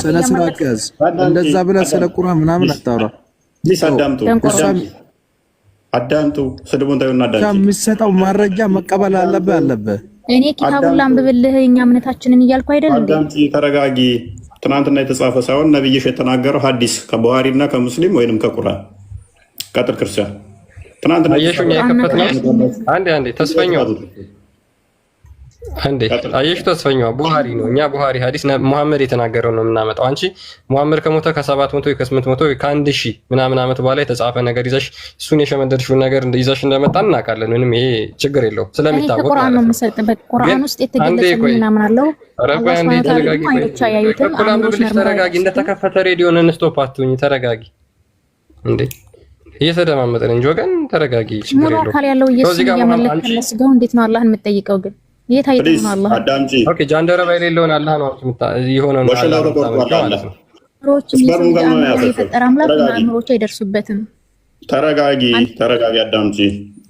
ስነ ስርዓት ያዝ። እንደዛ ብለህ ስለ ቁርአን ምናምን አታውራ።
አዳምጡ። ስድቡን ታዩና አዳምጡ።
የምትሰጠው መረጃ መቀበል አለብህ።
እኔ ኪታቡን ላንብብልህ እኛ እምነታችንን እያልኩ አይደል እንዴ?
አዳምጪ፣ ተረጋጊ። ትናንትና የተጻፈ ሳይሆን ነብይሽ የተናገረው ሐዲስ ከቡሃሪና ከሙስሊም ወይንም ከቁርአን ቀጥል። ክርስቲያን ትናንትና
አየሽው የከፈትነው አንዴ ተስፈኛው አንዴ አየሽ ተስፈኛው ቡሃሪ ነው። እኛ ቡሃሪ ሐዲስ መሐመድ የተናገረው ነው የምናመጣው። አንቺ መሐመድ ከሞተ ከ700 ከ800 ከ1000 ምናምን ዓመት በኋላ የተጻፈ ነገር ይዘሽ እሱን የሸመደድሽውን ነገር ይዘሽ እንደመጣ እናውቃለን። ምንም ይሄ ችግር የለውም ስለሚታወቅ
ቁርአን ነው የምሰጥበት። ቁርአን ውስጥ የተገለጸ ምናምን አለው።
ተረጋጊ። እንደተከፈተ ሬዲዮን እንስቶፕ አትሁኝ። ተረጋጊ እንዴ እየተደማመጠን እንጂ ወገን ተረጋጊ። ችግር የለውም።
አካል ያለው ኢየሱስ እያመለከ መስገው እንዴት ነው አላህን የምትጠይቀው ግን?
ኦኬ ጃንደረባ የሌለውን አላህ ነው የሆነው ነው
የፈጠረ አምላክ አእምሮቹ አይደርሱበትም።
ተረጋጊ አዳምጪ።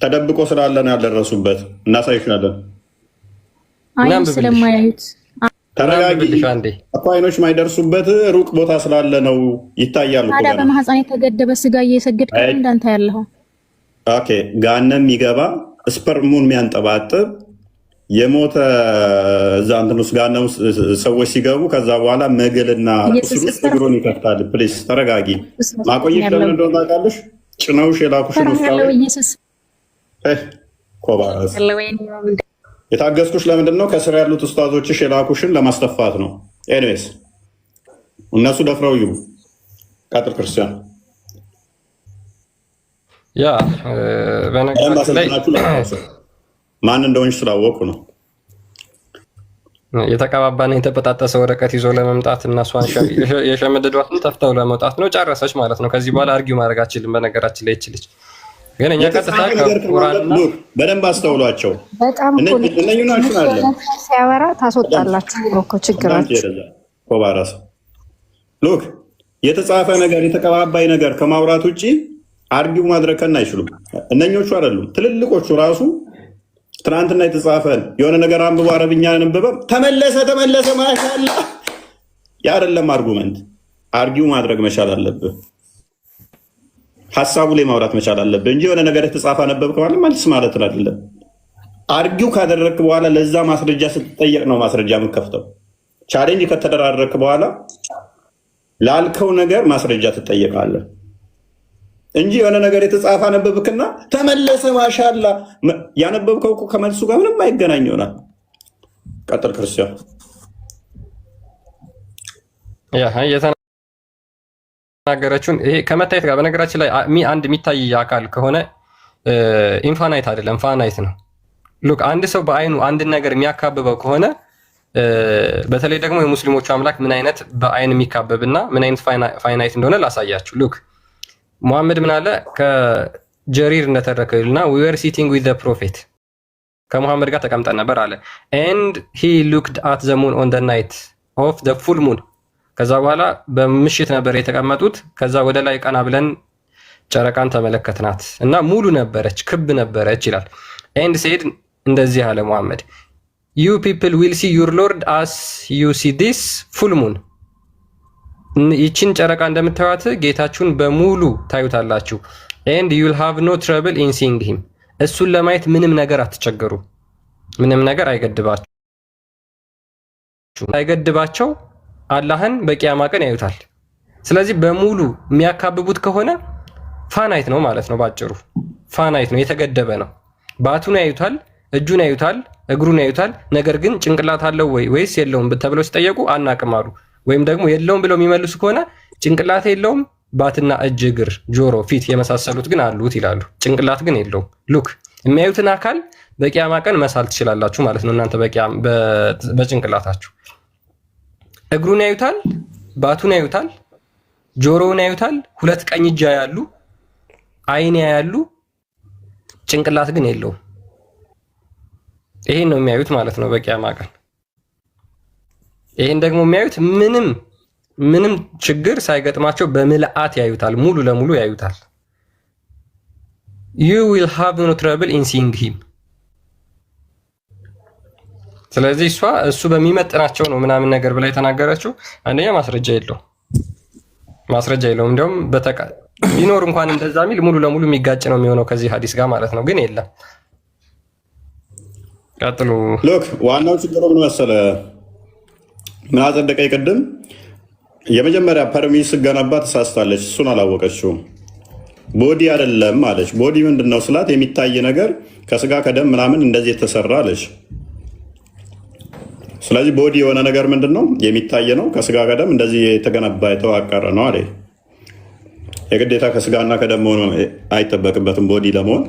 ተደብቆ ስላለ ነው ያልደረሱበት። እናሳይሻለን።
አይን ስለማያዩት
ተረጋጊ እኮ አይኖች ማይደርሱበት ሩቅ ቦታ ስላለ ነው። ይታያል እኮ
ታዲያ በማህፀን የተገደበ ስጋ እየሰገድክ እንዳንተ ያለው
ኦኬ ጋነም የሚገባ ስፐርሙን የሚያንጠባጥብ የሞተ እዛ እንትን ውስጥ ጋነም ሰዎች ሲገቡ ከዛ በኋላ መግልና ቁስል ውስጥ እግሩን ይከፍታል። ፕሊስ ተረጋጊ። ማቆየሽ ለምን እንደሆነ ታውቃለሽ? ጭነውሽ የላኩሽን ውስጥ ኮባስ የታገዝኩሽ ለምንድን ነው? ከስር ያሉት ኡስታዞችሽ የላኩሽን ለማስተፋት ነው። ኤኒዌይስ እነሱ ደፍረው ይሉ ቀጥል። ክርስቲያን
ያ በነገራችን ላይ
ማን እንደሆንሽ ስላወቁ ነው።
የተቀባባና የተበጣጠሰ ወረቀት ይዞ ለመምጣት እና እሷን የሸመደዷትን ተፍተው ለመውጣት ነው። ጨረሰች ማለት ነው። ከዚህ በኋላ አርጊው ማድረግ አችልም። በነገራችን ላይ ይችልች ግን እኛ ቀጥታ ከቁርአንና
በደንብ አስተውሏቸው።
በጣም ሲያወራ ታስወጣላችሁ እኮ ችግራችሁ
ኮባራስ ሉክ የተጻፈ ነገር የተቀባባይ ነገር ከማውራት ውጪ አርጊው ማድረግ ከና አይችሉም። እነኞቹ አይደሉም ትልልቆቹ ራሱ ትናንትና የተጻፈን የሆነ ነገር አንብቦ አረብኛ አንብበ ተመለሰ ማሻአላ ያ አይደለም አርጉመንት። አርጊው ማድረግ መቻል አለብህ። ሐሳቡ ላይ ማውራት መቻል አለብህ እንጂ የሆነ ነገር የተጻፈ አነበብክ ማለት መልስ ማለት አይደለም። አርጊው ካደረግክ በኋላ ለዛ ማስረጃ ስትጠየቅ ነው ማስረጃ የምትከፍተው። ቻሌንጅ ከተደራረክ በኋላ ላልከው ነገር ማስረጃ ትጠየቃለህ እንጂ የሆነ ነገር የተጻፈ አነበብክና ተመለሰ ማሻአላ ያነበብከው እኮ ከመልሱ ጋር ምንም አይገናኝ ይሆናል። ቀጥል ክርስቲያን።
የተናገረችውን ይሄ ከመታየት ጋር በነገራችን ላይ አንድ የሚታይ አካል ከሆነ ኢንፋናይት አይደለም ፋናይት ነው። ሉክ አንድ ሰው በአይኑ አንድን ነገር የሚያካብበው ከሆነ በተለይ ደግሞ የሙስሊሞቹ አምላክ ምን አይነት በአይን የሚካበብና ምን አይነት ፋይናይት እንደሆነ ላሳያችሁ። ሉክ ሙሐመድ ምን አለ ከጀሪር እንደተረከልና we were sitting with the prophet ከሙሐመድ ጋር ተቀምጠን ነበር አለ and he looked at the moon on the night of the full moon ከዛ በኋላ በምሽት ነበር የተቀመጡት። ከዛ ወደ ላይ ቀና ብለን ጨረቃን ተመለከትናት እና ሙሉ ነበረች፣ ክብ ነበረች ይላል። and said እንደዚህ አለ ሙሐመድ you people will see your lord as you see this full moon ይችን ጨረቃ እንደምታዩት ጌታችሁን በሙሉ ታዩታላችሁ። and you will have no trouble in seeing him እሱን ለማየት ምንም ነገር አትቸገሩ፣ ምንም ነገር አይገድባቸው አላህን በቂያማ ቀን ያዩታል። ስለዚህ በሙሉ የሚያካብቡት ከሆነ ፋናይት ነው ማለት ነው። ባጭሩ ፋናይት ነው፣ የተገደበ ነው። ባቱን ያዩታል፣ እጁን ያዩታል፣ እግሩን ያዩታል። ነገር ግን ጭንቅላት አለው ወይስ የለውም ተብለው ሲጠየቁ አናቅም አሉ። ወይም ደግሞ የለውም ብለው የሚመልሱ ከሆነ ጭንቅላት የለውም፣ ባትና እጅ፣ እግር፣ ጆሮ፣ ፊት የመሳሰሉት ግን አሉት ይላሉ። ጭንቅላት ግን የለውም። ሉክ የሚያዩትን አካል በቂያማ ቀን መሳል ትችላላችሁ ማለት ነው እናንተ በጭንቅላታችሁ። እግሩን ያዩታል፣ ባቱን ያዩታል፣ ጆሮውን ያዩታል፣ ሁለት ቀኝ እጅ ያያሉ፣ አይን ያያሉ፣ ጭንቅላት ግን የለውም። ይሄን ነው የሚያዩት ማለት ነው በቂያማ ቀን። ይሄን ደግሞ የሚያዩት ምንም ምንም ችግር ሳይገጥማቸው በምልአት ያዩታል፣ ሙሉ ለሙሉ ያዩታል። you will have no trouble in seeing him። ስለዚህ እሱ በሚመጥናቸው ነው ምናምን ነገር ብላ የተናገረችው አንደኛ ማስረጃ የለውም። እንዲያውም ቢኖር እንኳን እንደዛ ሚል ሙሉ ለሙሉ የሚጋጭ ነው የሚሆነው ከዚህ ሀዲስ ጋር ማለት ነው። ግን የለም ቀጥሉ።
ሎክ ዋናው ችግሩ ምን መሰለህ? ምን አጸደቀ? ቅድም የመጀመሪያ ፐርሚስ ገነባ ተሳስታለች። እሱን አላወቀችውም። ቦዲ አይደለም አለች። ቦዲ ምንድነው ስላት የሚታይ ነገር ከስጋ ከደም ምናምን እንደዚህ የተሰራ አለች። ስለዚህ ቦዲ የሆነ ነገር ምንድነው? የሚታይ ነው፣ ከስጋ ከደም እንደዚህ የተገነባ የተዋቀረ ነው አለ። የግዴታ ከስጋና ከደም መሆን አይጠበቅበትም ቦዲ ለመሆን።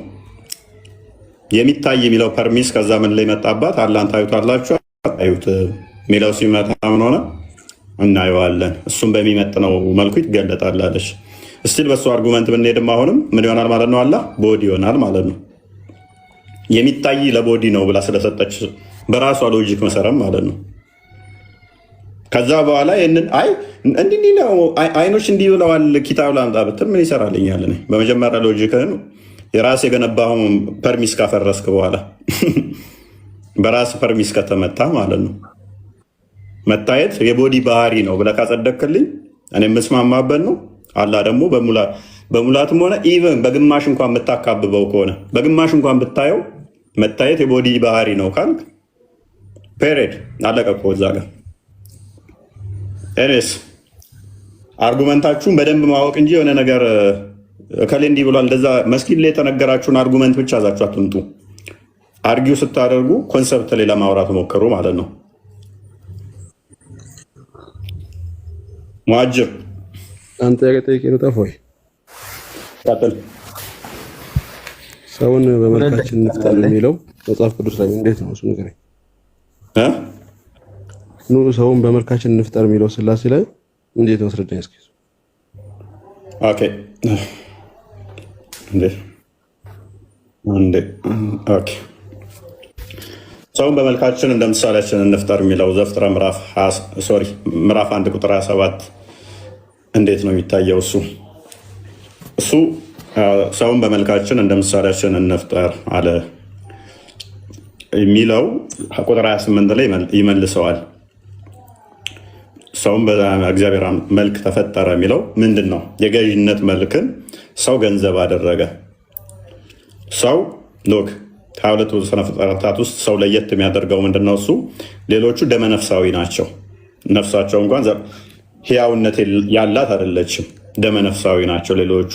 የሚታይ የሚለው ፐርሚስ ከዛ ምን ላይ መጣባት? አላህን ታዩታላችሁ አዩት ሚለው ሲመጣ ምን ሆነ? እናየዋለን። እሱም በሚመጥነው መልኩ ይገለጣል አለች። እስቲል በሱ አርጉመንት ብንሄድም አሁንም ምን ይሆናል ማለት ነው? አላህ ቦዲ ይሆናል ማለት ነው። የሚታይ ለቦዲ ነው ብላ ስለሰጠች በራሷ ሎጂክ መሰረት ማለት ነው። ከዛ በኋላ ይህንን እንዲህ ነው አይኖች እንዲህ ብለዋል ኪታብ ላምጣ ብትል ምን ይሰራልኛል? በመጀመሪያ ሎጂክህን የራስ የገነባውን ፐርሚስ ካፈረስክ በኋላ በራስ ፐርሚስ ከተመታ ማለት ነው። መታየት የቦዲ ባህሪ ነው ብለህ ካጸደቅክልኝ እኔ የምስማማበት ነው። አላህ ደግሞ በሙላትም ሆነ ኢቨን በግማሽ እንኳን የምታካብበው ከሆነ በግማሽ እንኳን ብታየው መታየት የቦዲ ባህሪ ነው ካልክ ፔሬድ አለቀ እኮ እዛ ጋር። ኤኒዌይስ አርጉመንታችሁን በደንብ ማወቅ እንጂ የሆነ ነገር እከሌ እንዲህ ብሏል እንደዛ መስጊድ ላይ የተነገራችሁን አርጉመንት ብቻ አዛችሁ አትምጡ። አርጊው ስታደርጉ ኮንሰፕት ላይ ለማውራት ሞከሩ ማለት ነው። ሙአጅር
አንተ ያገጠይቅ ነው ጠፎይ
ቀጥል።
ሰውን በመልካችን እንፍጠር የሚለው መጽሐፍ ቅዱስ ላይ እንዴት ነው እሱ ነገር? ሰውን በመልካችን እንፍጠር የሚለው ስላሴ ላይ እንዴት ነው? አስረዳኝ እስኪ።
ኦኬ ኦኬ ሰውን በመልካችን እንደ ምሳሌያችን እንፍጠር የሚለው ዘፍጥረት ምዕራፍ 1 ቁጥር 27 እንዴት ነው የሚታየው? እሱ ሰውን በመልካችን እንደ ምሳሌያችን እንፍጠር አለ የሚለው ቁጥር 28 ላይ ይመልሰዋል። ሰውን በእግዚአብሔር መልክ ተፈጠረ የሚለው ምንድን ነው? የገዥነት መልክን ሰው ገንዘብ አደረገ። ሰው ሎክ ከሁለቱ ስነ ፍጥረታት ውስጥ ሰው ለየት የሚያደርገው ምንድነው? እሱ ሌሎቹ ደመነፍሳዊ ናቸው። ነፍሳቸው እንኳን ህያውነት ያላት አይደለችም፣ ደመነፍሳዊ ናቸው ሌሎቹ።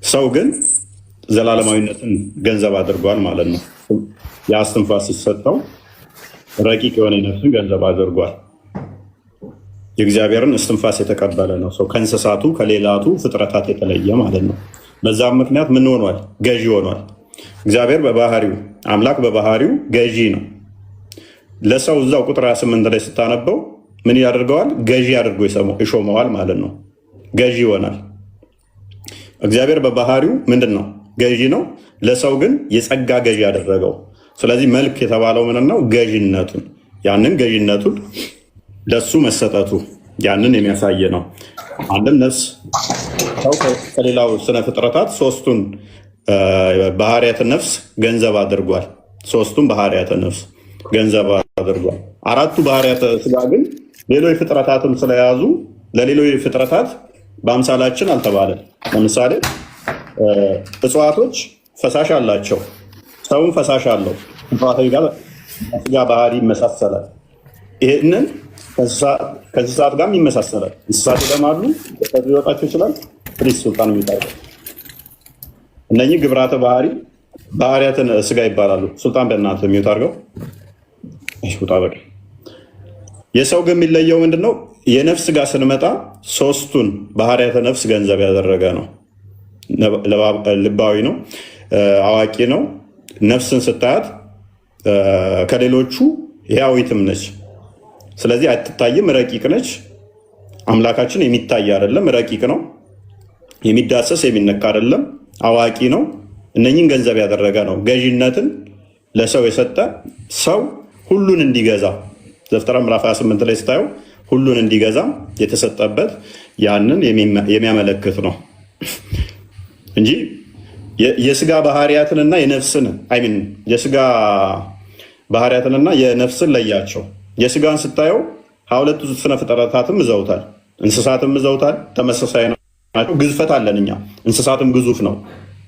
ሰው ግን ዘላለማዊነትን ገንዘብ አድርጓል ማለት ነው። የአስትንፋስ ሲሰጠው ረቂቅ የሆነ ነፍስን ገንዘብ አድርጓል። የእግዚአብሔርን እስትንፋስ የተቀበለ ነው ሰው ከእንስሳቱ ከሌላቱ ፍጥረታት የተለየ ማለት ነው። በዛም ምክንያት ምን ሆኗል? ገዢ ሆኗል። እግዚአብሔር በባህሪው አምላክ በባህሪው ገዢ ነው። ለሰው እዛው ቁጥር 28 ላይ ስታነበው ምን ያደርገዋል? ገዢ አድርጎ ይሾመዋል ማለት ነው። ገዢ ይሆናል። እግዚአብሔር በባህሪው ምንድን ነው? ገዢ ነው። ለሰው ግን የጸጋ ገዢ ያደረገው። ስለዚህ መልክ የተባለው ምን ነው? ገዢነቱን፣ ያንን ገዢነቱን ለሱ መሰጠቱ ያንን የሚያሳየ ነው። አንድም ነፍስ ሰው ከሌላው ስነ ፍጥረታት ሶስቱን ባህሪያተ ነፍስ ገንዘብ አድርጓል። ሶስቱን ባህሪያተ ነፍስ ገንዘብ አድርጓል። አራቱ ባህሪያተ ስጋ ግን ሌሎች ፍጥረታትም ስለያዙ ለሌሎች ፍጥረታት በአምሳላችን አልተባለም። ለምሳሌ እጽዋቶች ፈሳሽ አላቸው፣ ሰውም ፈሳሽ አለው። ከእጽዋቶች ጋር ስጋ ባህሪ ይመሳሰላል። ይህንን ከእንስሳት ጋርም ይመሳሰላል። እንስሳት ይደማሉ፣ ሊወጣቸው ይችላል። ፕሊስ ሱልጣን የሚባለው እነኚህ ግብራተ ባህሪያትን ስጋ ይባላሉ። ሱልጣን በእናንተ የሚወጣ አድርገው ውጣ በቃ። የሰው ግን የሚለየው ምንድነው? የነፍስ ጋር ስንመጣ ሶስቱን ባህሪያተ ነፍስ ገንዘብ ያደረገ ነው። ልባዊ ነው፣ አዋቂ ነው። ነፍስን ስታያት ከሌሎቹ ሕያዊትም ነች። ስለዚህ አትታይም፣ ረቂቅ ነች። አምላካችን የሚታይ አይደለም፣ ረቂቅ ነው። የሚዳሰስ የሚነካ አይደለም፣ አዋቂ ነው። እነኝን ገንዘብ ያደረገ ነው። ገዢነትን ለሰው የሰጠ ሰው ሁሉን እንዲገዛ ዘፍጥረት ምዕራፍ 28 ላይ ስታየው ሁሉን እንዲገዛ የተሰጠበት ያንን የሚያመለክት ነው እንጂ የስጋ ባህሪያትንና የነፍስን አይሚን የስጋ ባህሪያትንና የነፍስን ለያቸው። የስጋን ስታየው 22 ስነ ፍጥረታትም ይዘውታል፣ እንስሳትም ይዘውታል። ተመሳሳይ ናቸው። ግዝፈት አለን እኛ፣ እንስሳትም ግዙፍ ነው።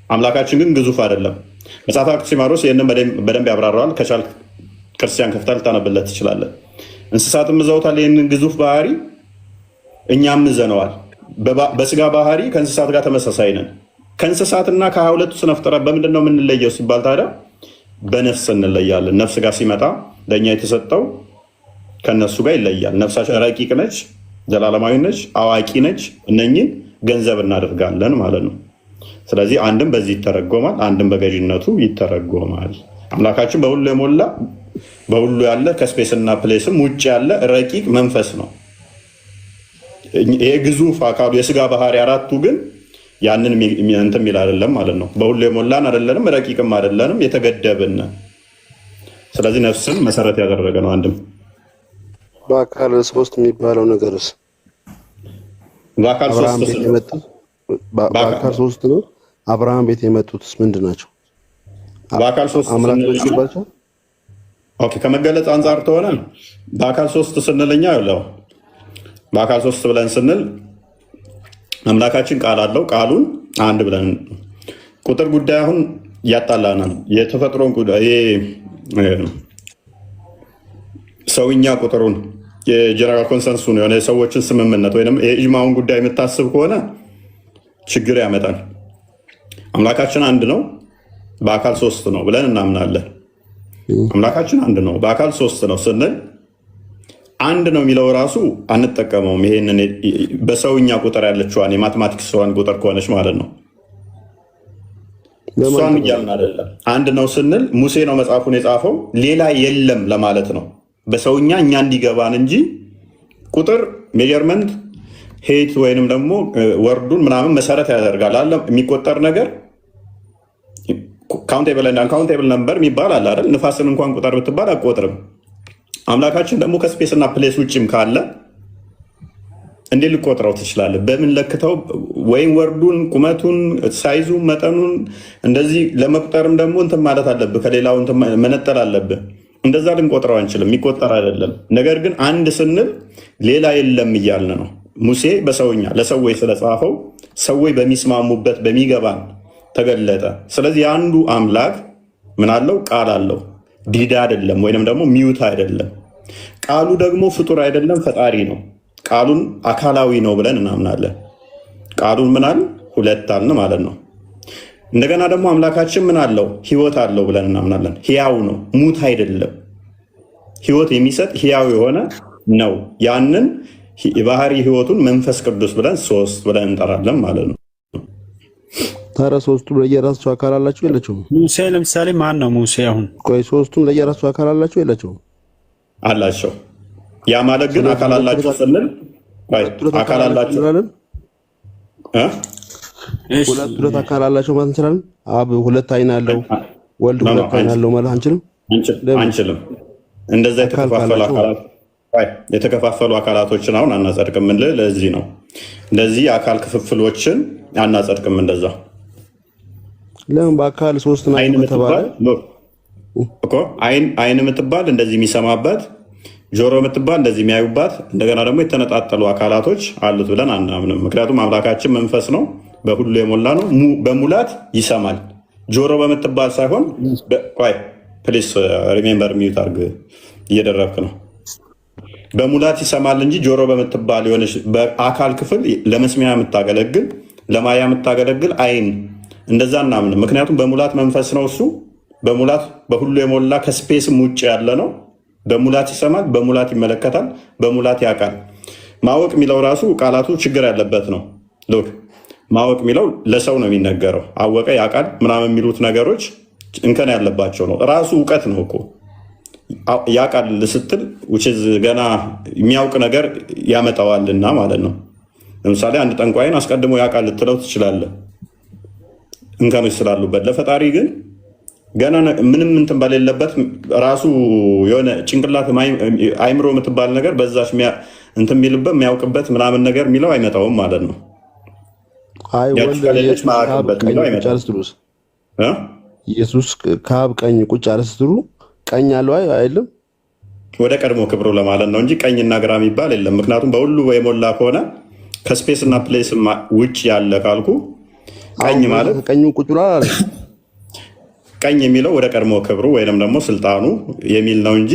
አምላካችን ግን ግዙፍ አይደለም። መጽሐፈ አክሲማሮስ ይህንን በደንብ ያብራራዋል። ከቻል ክርስቲያን ከፍታ ልታነብለት ትችላለን። እንስሳትም ይዘውታል ይህንን ግዙፍ ባህሪ፣ እኛም ይዘነዋል። በስጋ ባህሪ ከእንስሳት ጋር ተመሳሳይ ነን። ከእንስሳትና ከ22 ስነ ፍጥረት በምንድን ነው የምንለየው ሲባል ታዲያ በነፍስ እንለያለን። ነፍስ ጋር ሲመጣ ለእኛ የተሰጠው ከነሱ ጋር ይለያል። ነፍሳችን ረቂቅ ነች፣ ዘላለማዊ ነች፣ አዋቂ ነች። እነኝን ገንዘብ እናደርጋለን ማለት ነው። ስለዚህ አንድም በዚህ ይተረጎማል፣ አንድም በገዥነቱ ይተረጎማል። አምላካችን በሁሉ የሞላ በሁሉ ያለ ከስፔስና ፕሌስም ውጭ ያለ ረቂቅ መንፈስ ነው። ይሄ ግዙፍ አካሉ የስጋ ባህሪ አራቱ ግን ያንን እንትን የሚል አይደለም ማለት ነው። በሁሉ የሞላን አይደለንም፣ ረቂቅም አይደለንም፣ የተገደብን። ስለዚህ ነፍስን መሰረት ያደረገ ነው። አንድም
በአካል ሶስት የሚባለው ነገርስ
በአካል
ሶስት ነው። አብርሃም ቤት የመጡትስ ምንድን ናቸው?
በአካል ሶስት
አምላክ
ኦኬ፣ ከመገለጽ አንጻር ተሆነ በአካል ሶስት ስንልኛ ያለው በአካል ሶስት ብለን ስንል አምላካችን ቃል አለው። ቃሉን አንድ ብለን ቁጥር ጉዳይ አሁን ያጣላናል። የተፈጥሮን ጉዳይ ሰውኛ ቁጥሩን የጀነራል ኮንሰንሱን የሆነ የሰዎችን ስምምነት ወይም የኢጅማውን ጉዳይ የምታስብ ከሆነ ችግር ያመጣል። አምላካችን አንድ ነው፣ በአካል ሶስት ነው ብለን እናምናለን። አምላካችን አንድ ነው፣ በአካል ሶስት ነው ስንል አንድ ነው የሚለው ራሱ አንጠቀመውም። ይሄንን በሰውኛ ቁጥር ያለችዋን የማቴማቲክስ ዋን ቁጥር ከሆነች ማለት ነው እሷን እያልን አይደለም። አንድ ነው ስንል ሙሴ ነው መጽሐፉን የጻፈው ሌላ የለም ለማለት ነው። በሰውኛ እኛ እንዲገባን እንጂ ቁጥር ሜጀርመንት ሄት ወይንም ደግሞ ወርዱን ምናምን መሰረት ያደርጋል አለ የሚቆጠር ነገር ካውንቴብል እና አንካውንቴብል ነምበር የሚባል አለ አይደል? ንፋስን እንኳን ቁጥር ብትባል አቆጥርም። አምላካችን ደግሞ ከስፔስ እና ፕሌስ ውጭም ካለ እንዴት ልቆጥረው ትችላለህ? በምን ለክተው? ወይም ወርዱን፣ ቁመቱን፣ ሳይዙን፣ መጠኑን እንደዚህ ለመቁጠርም ደግሞ እንትን ማለት አለብህ፣ ከሌላው መነጠል አለብህ። እንደዛ ልንቆጥረው አንችልም፣ የሚቆጠር አይደለም። ነገር ግን አንድ ስንል ሌላ የለም እያልን ነው። ሙሴ በሰውኛ ለሰዎች ስለጻፈው ሰዎች በሚስማሙበት በሚገባን ተገለጠ። ስለዚህ የአንዱ አምላክ ምን አለው? ቃል አለው። ዲዳ አይደለም፣ ወይንም ደግሞ ሚዩት አይደለም። ቃሉ ደግሞ ፍጡር አይደለም፣ ፈጣሪ ነው። ቃሉን አካላዊ ነው ብለን እናምናለን። ቃሉን ምናል ሁለት አልን ማለት ነው። እንደገና ደግሞ አምላካችን ምን አለው? ህይወት አለው ብለን እናምናለን። ህያው ነው፣ ሙት አይደለም። ህይወት የሚሰጥ ህያው የሆነ ነው። ያንን የባህሪ ህይወቱን መንፈስ ቅዱስ ብለን ሶስት ብለን እንጠራለን ማለት ነው።
ታዲያ ሶስቱም ለየራሳቸው አካል አላቸው የላቸውም?
ሙሴ ለምሳሌ ማን ነው ሙሴ? አሁን
ቆይ ሶስቱም ለየራሳቸው አካል አላቸው የላቸውም?
አላቸው። ያ ማለት ግን አካል አላቸው ስንል አካል አላቸው
ሁለት አካል አላቸው ማለት እንችላለን? አብ ሁለት አይን አለው፣ ወልድ ሁለት አይን አለው ማለት አንችልም?
አንችልም። እንደዛ የተከፋፈሉ አካላቶችን አሁን አናጸድቅም። ለዚህ ነው እንደዚህ የአካል ክፍፍሎችን አናጸድቅም። እንደዛ
ለምን በአካል ሶስት ናቸው ተባለ
እኮ? አይን የምትባል እንደዚህ የሚሰማበት፣ ጆሮ የምትባል እንደዚህ የሚያዩባት፣ እንደገና ደግሞ የተነጣጠሉ አካላቶች አሉት ብለን አናምንም። ምክንያቱም አምላካችን መንፈስ ነው፣ በሁሉ የሞላ ነው፣ በሙላት ይሰማል። ጆሮ በምትባል ሳይሆን ፕሊስ ሪሜምበር ሚዩት አድርግ፣ እየደረብክ ነው። በሙላት ይሰማል እንጂ ጆሮ በምትባል የሆነች በአካል ክፍል ለመስሚያ የምታገለግል ለማያ የምታገለግል አይን እንደዛ እናምንም። ምክንያቱም በሙላት መንፈስ ነው እሱ። በሙላት በሁሉ የሞላ ከስፔስም ውጭ ያለ ነው። በሙላት ይሰማል፣ በሙላት ይመለከታል፣ በሙላት ያውቃል። ማወቅ የሚለው ራሱ ቃላቱ ችግር ያለበት ነው። ሎክ ማወቅ የሚለው ለሰው ነው የሚነገረው። አወቀ፣ ያውቃል ምናምን የሚሉት ነገሮች እንከን ያለባቸው ነው። ራሱ እውቀት ነው እኮ ያውቃል ስትል ገና የሚያውቅ ነገር ያመጣዋልና ማለት ነው። ለምሳሌ አንድ ጠንቋይን አስቀድሞ ያውቃል ልትለው ትችላለህ፣ እንከኖች ስላሉበት። ለፈጣሪ ግን ገና ምንም እንትን በሌለበት ራሱ የሆነ ጭንቅላት አይምሮ የምትባል ነገር በዛች እንትን የሚልበት የሚያውቅበት ምናምን ነገር የሚለው አይመጣውም ማለት ነው።
አይ ወልድ ማያውቅበት የሚለው አይመጣውም። ኢየሱስ ከአብ ቀኝ ቁጭ አለ ስትሉ ቀኝ አለው አይደለም
ወደ ቀድሞ ክብሩ ለማለት ነው እንጂ ቀኝና ግራ የሚባል የለም። ምክንያቱም በሁሉ የሞላ ከሆነ ከስፔስ እና ፕሌስ ውጭ ያለ ካልኩ ቀኝ ማለት
ቀኙ ቁጭ ብሏል።
ቀኝ የሚለው ወደ ቀድሞ ክብሩ ወይንም ደግሞ ስልጣኑ የሚል ነው እንጂ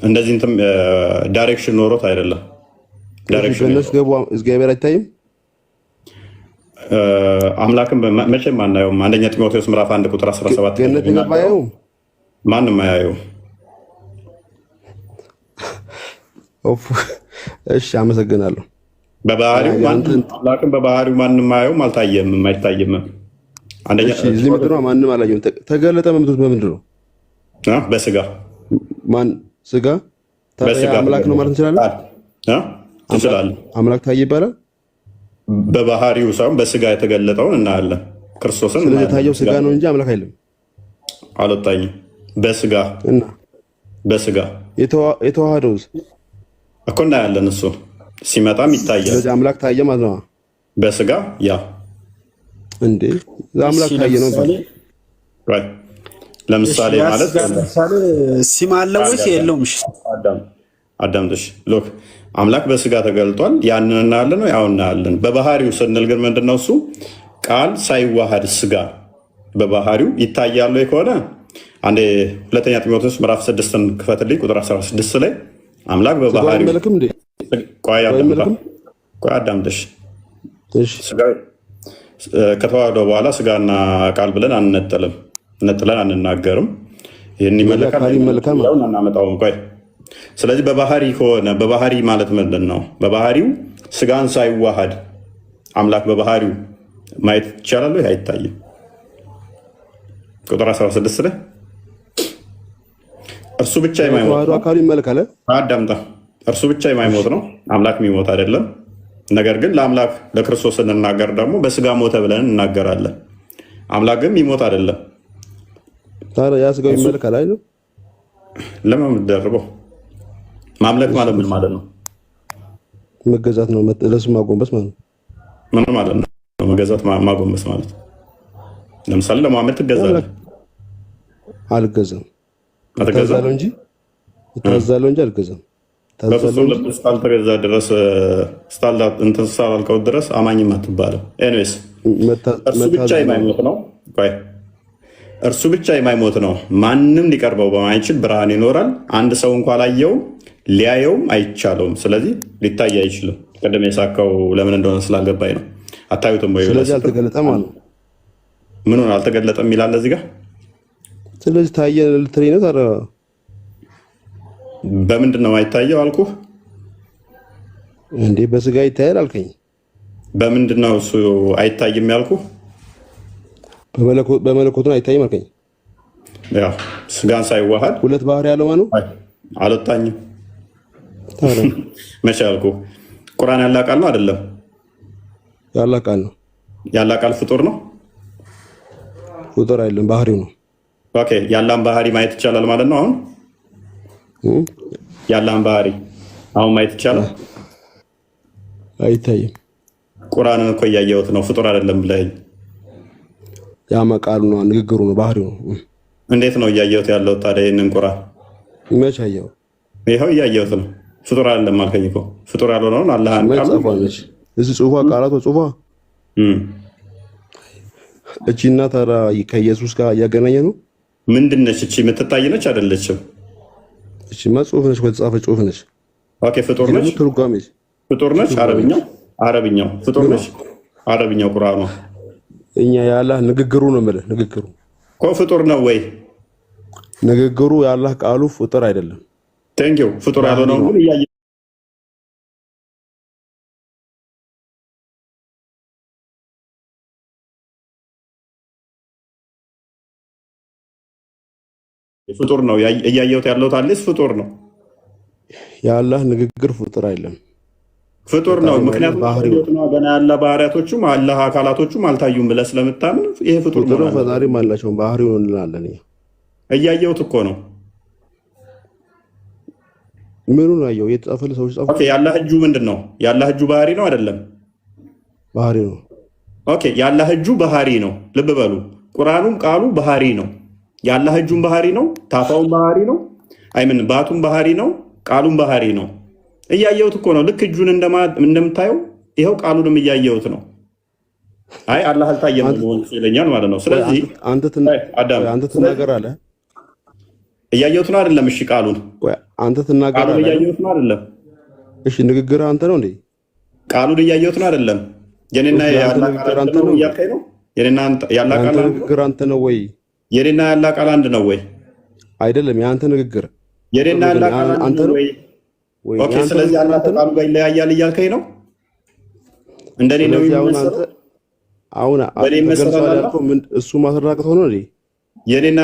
እንደዚህ እንትም ዳይሬክሽን ኖሮት አይደለም። ዳይሬክሽን
በነስ ገቡ እግዚአብሔር አይታይም።
አምላክም መቼም አናየውም። አንደኛ ጢሞቴዎስ ምዕራፍ 1 ቁጥር 17
ገነት ገባየው
ማንም አያየው።
እሺ አመሰግናለሁ።
በባህሪው አምላክም በባህሪው ማንም አያየውም፣ አልታየም፣ አይታየም። አንደኛ
እዚህ ምድር ነው ማንም አላየውም። ተገለጠ በምንድን ነው?
በስጋ
ማን ስጋ ታዲያ አምላክ ነው ማለት እንችላለን?
እንችላለን።
አምላክ ታየ ይባላል።
በባህሪው ሳይሆን በስጋ የተገለጠውን እናያለን። ክርስቶስን
ስለዚህ ታየው ስጋ ነው እንጂ አምላክ አይደለም።
አልወጣኝም። በስጋ
እና
በስጋ
የተዋሃደው
እኮ እናያለን። እሱ ሲመጣም ይታያል።
ስለዚህ አምላክ ታየ ማለት ነው።
በስጋ ያ
እንዴ አምላክ ታየ ነው ባል
ለምሳሌ ማለት
ሲም አለው ወይስ የለውም? እሺ
አዳምጥሽ ሎክ አምላክ በስጋ ተገልጧል። ያንን እናያለን ነው ያው እናያለን። በባህሪው ስንል ግን ምንድነው እሱ ቃል ሳይዋሃድ ስጋ በባህሪው ይታያል ወይ ከሆነ አንዴ ሁለተኛ ጢሞቴዎስ ምዕራፍ 6ን ክፈትልኝ ቁጥር 16 ላይ አምላክ በባህሪው ቆይ አዳምጥሽ ስጋ ከተዋህዶ በኋላ ስጋና ቃል ብለን አንነጥልም፣ ነጥለን አንናገርም። ይህን ይመለካል እናመጣውም። ቆይ ስለዚህ በባህሪ ከሆነ በባህሪ ማለት ምንድን ነው? በባህሪው ስጋን ሳይዋሃድ አምላክ በባህሪው ማየት ይቻላል ወይ? አይታይም። ቁጥር 16 ላይ እርሱ ብቻ የማይሞት
አካሉ ይመለካል።
አዳምጣ። እርሱ ብቻ የማይሞት ነው፣ አምላክ የሚሞት አይደለም። ነገር ግን ለአምላክ ለክርስቶስ ስንናገር ደግሞ በስጋ ሞተ ብለን እናገራለን። አምላክ ግን የሚሞት አይደለም።
ታዲያ ያ ስጋው ይመለካል አይደል?
ለምን የምትደርበው? ማምለክ ማለት ምን ማለት ነው?
መገዛት ነው። ለሱ ማጎንበስ ማለት ነው።
ምን ማለት ነው መገዛት ማጎንበስ ማለት? ለምሳሌ ለመሐመድ ትገዛለህ?
አልገዛም።
አትገዛም
እንጂ ይታዛለው እንጂ አልገዛም።
በፍጹም ልብ እስካልተገዛ ድረስ እንትን ስላልከው ድረስ አማኝም አትባልም። ኤኒዌይስ እርሱ ብቻ የማይሞት ነው። እርሱ ብቻ የማይሞት ነው። ማንም ሊቀርበው በማይችል ብርሃን ይኖራል። አንድ ሰው እንኳ ላየውም ሊያየውም አይቻለውም። ስለዚህ ሊታይ አይችልም። ቅድም የሳካው ለምን እንደሆነ ስላልገባኝ ነው። አታዩትም ወይ?
ስለዚህ አልተገለጠም ማለት ነው።
ምኑን አልተገለጠም ይላል እዚህ ጋር።
ስለዚህ ታየ ልትለኝ ነው ታዲያ?
በምንድን ነው አይታየው አልኩህ
እንዴ? በስጋ ይታያል አልከኝ።
በምንድን ነው እሱ አይታይም ያልኩህ?
በመለኮቱ አይታይም አልከኝ።
ያው ስጋን ሳይዋሃድ
ሁለት ባህሪ ያለው ማለት ነው።
አልወጣኝም መቼ አልኩህ? ቁርአን ያለ ቃል ነው አይደለም?
ያለ ቃል ነው።
ያለ ቃል ፍጡር ነው?
ፍጡር አይደለም፣ ባህሪው ነው።
ኦኬ ያላን ባህሪ ማየት ይቻላል ማለት ነው። አሁን ያላን ባህሪ አሁን ማየት ይቻላል?
አይታይም።
ቁርአንን እኮ እያየሁት ነው። ፍጡር አይደለም ብለኸኝ።
ያማ ቃሉ ነው፣ ንግግሩ ነው፣ ባህሪው ነው።
እንዴት ነው እያየሁት ያለው ታዲያ? ይህንን ቁርአን
መቼ አየኸው?
ይኸው እያየሁት ነው። ፍጡር አይደለም አልከኝ እኮ። ፍጡር ያልሆነውን አላህን
ቃል እዚህ ጽሁፏ ቃላቷ ጽሁፏ እቺና ታዲያ ከኢየሱስ ጋር እያገናኘ ነው።
ምንድን ነች እቺ? የምትታይ ነች አይደለችም?
እቺማ ጽሁፍ ነች፣ የተጻፈ ጽሁፍ ነች።
ኦኬ ፍጡር ነች።
ትርጓሜ
ፍጡር ነች። አረብኛው ፍጡር ነች። አረብኛው ቁርአኑ
እኛ የአላህ ንግግሩ ነው የምልህ። ንግግሩ
እኮ ፍጡር ነው ወይ?
ንግግሩ የአላህ ቃሉ ፍጡር አይደለም።
ቴንኪው። ፍጡር ያልሆነው ግን እያየ ፍጡር ነው እያየሁት ያለው ታዲያስ ፍጡር ነው።
የአላህ ንግግር ፍጡር አይደለም፣
ፍጡር ነው። ምክንያቱም ገና ያለ ባህሪያቶቹም አላህ አካላቶቹም አልታዩም ብለህ ስለምታምን ይሄ ፍጡር ነው።
ፈጣሪም አላቸው ባህሪውን እንላለን።
እያየሁት እኮ ነው።
ምኑ ነው ያየው? የተጻፈለ ሰዎች ጻፉ።
ኦኬ የአላህ እጁ ምንድን ነው? የአላህ እጁ ባህሪ ነው አይደለም?
ባህሪ ነው።
ኦኬ የአላህ እጁ ባህሪ ነው። ልብ በሉ ቁርአኑም ቃሉ ባህሪ ነው። የአላህ እጁም ባህሪ ነው። ታፋውም ባህሪ ነው። አይምን ባቱም ባህሪ ነው። ቃሉም ባህሪ ነው። እያየሁት እኮ ነው። ልክ እጁን እንደምታየው ይኸው ቃሉንም እያየሁት ነው። አይ አላህ አልታየም ይለኛል ማለት ነው። ስለዚህ
አንተ ትናገራለህ።
እያየሁት ነው አይደለም? እሺ ቃሉን
አንተ ትናገራለህ።
እያየሁት ነው አይደለም?
እሺ ንግግር አንተ ነው እንዴ?
ቃሉን እያየሁት ነው አይደለም? የኔና ያላህ ቃል አንተ ነው እያልከኝ ነው? የኔና ያላህ ቃል
ንግግር አንተ ነው ወይ?
የኔና ያላህ ቃል አንድ ነው ወይ?
አይደለም። የአንተ ንግግር
የኔና ያላህ ቃል አንተ ነው ወይ? ኦኬ ስለዚህ አላህ ቃሉ ጋር ይለያያል እያልከኝ ነው? እንደኔ ነው የሚመስለው።
አሁን እሱ ማስራቀት ሆኖ እንዴ?
የኔና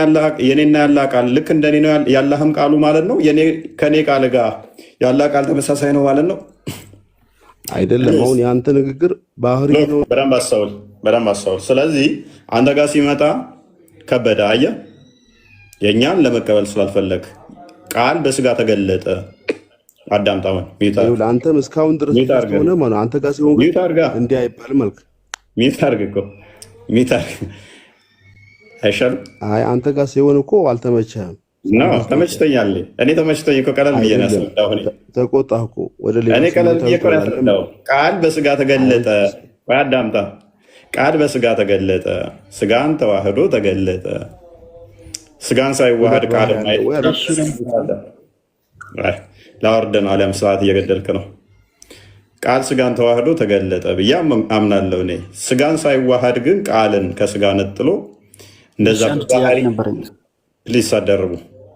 ያላህ ቃል ልክ እንደኔ ነው ያላህም ቃሉ ማለት ነው። ከኔ ቃል ጋር ያላህ ቃል ተመሳሳይ ነው ማለት ነው
አይደለም? አሁን የአንተ ንግግር ባህሪ ነው።
በደንብ አስተውል። ስለዚህ አንተ ጋር ሲመጣ ከበደ። አየህ፣ የእኛን ለመቀበል ስላልፈለግ ቃል በስጋ ተገለጠ። አዳምጣውን
አንተም እስካሁን ድረስ ሆነ ማለት አንተ ጋር ሲሆን እንዲህ አይባልም አልክ።
ሚታርግ እኮ አይሻልም?
አይ አንተ ጋር ሲሆን እኮ አልተመቸህም።
ተመችቶኛል። እኔ ተመችቶኝ እኮ ቀለል ብዬ ነው ያስረዳሁ።
ተቆጣህ እኮ ወደ ሌላ
እኔ ቀለል ብዬ እኮ ነው ያስረዳሁ። ቃል በስጋ ተገለጠ። ወይ አዳምጣ። ቃል በስጋ ተገለጠ፣ ስጋን ተዋህዶ ተገለጠ። ስጋን ሳይዋሃድ ቃል ላወርድ ነው አሊያም ስርዓት እየገደልክ ነው። ቃል ስጋን ተዋህዶ ተገለጠ ብዬ አምናለሁ እኔ። ስጋን ሳይዋሃድ ግን ቃልን ከስጋ ነጥሎ እንደዛ ሊሳደርቡ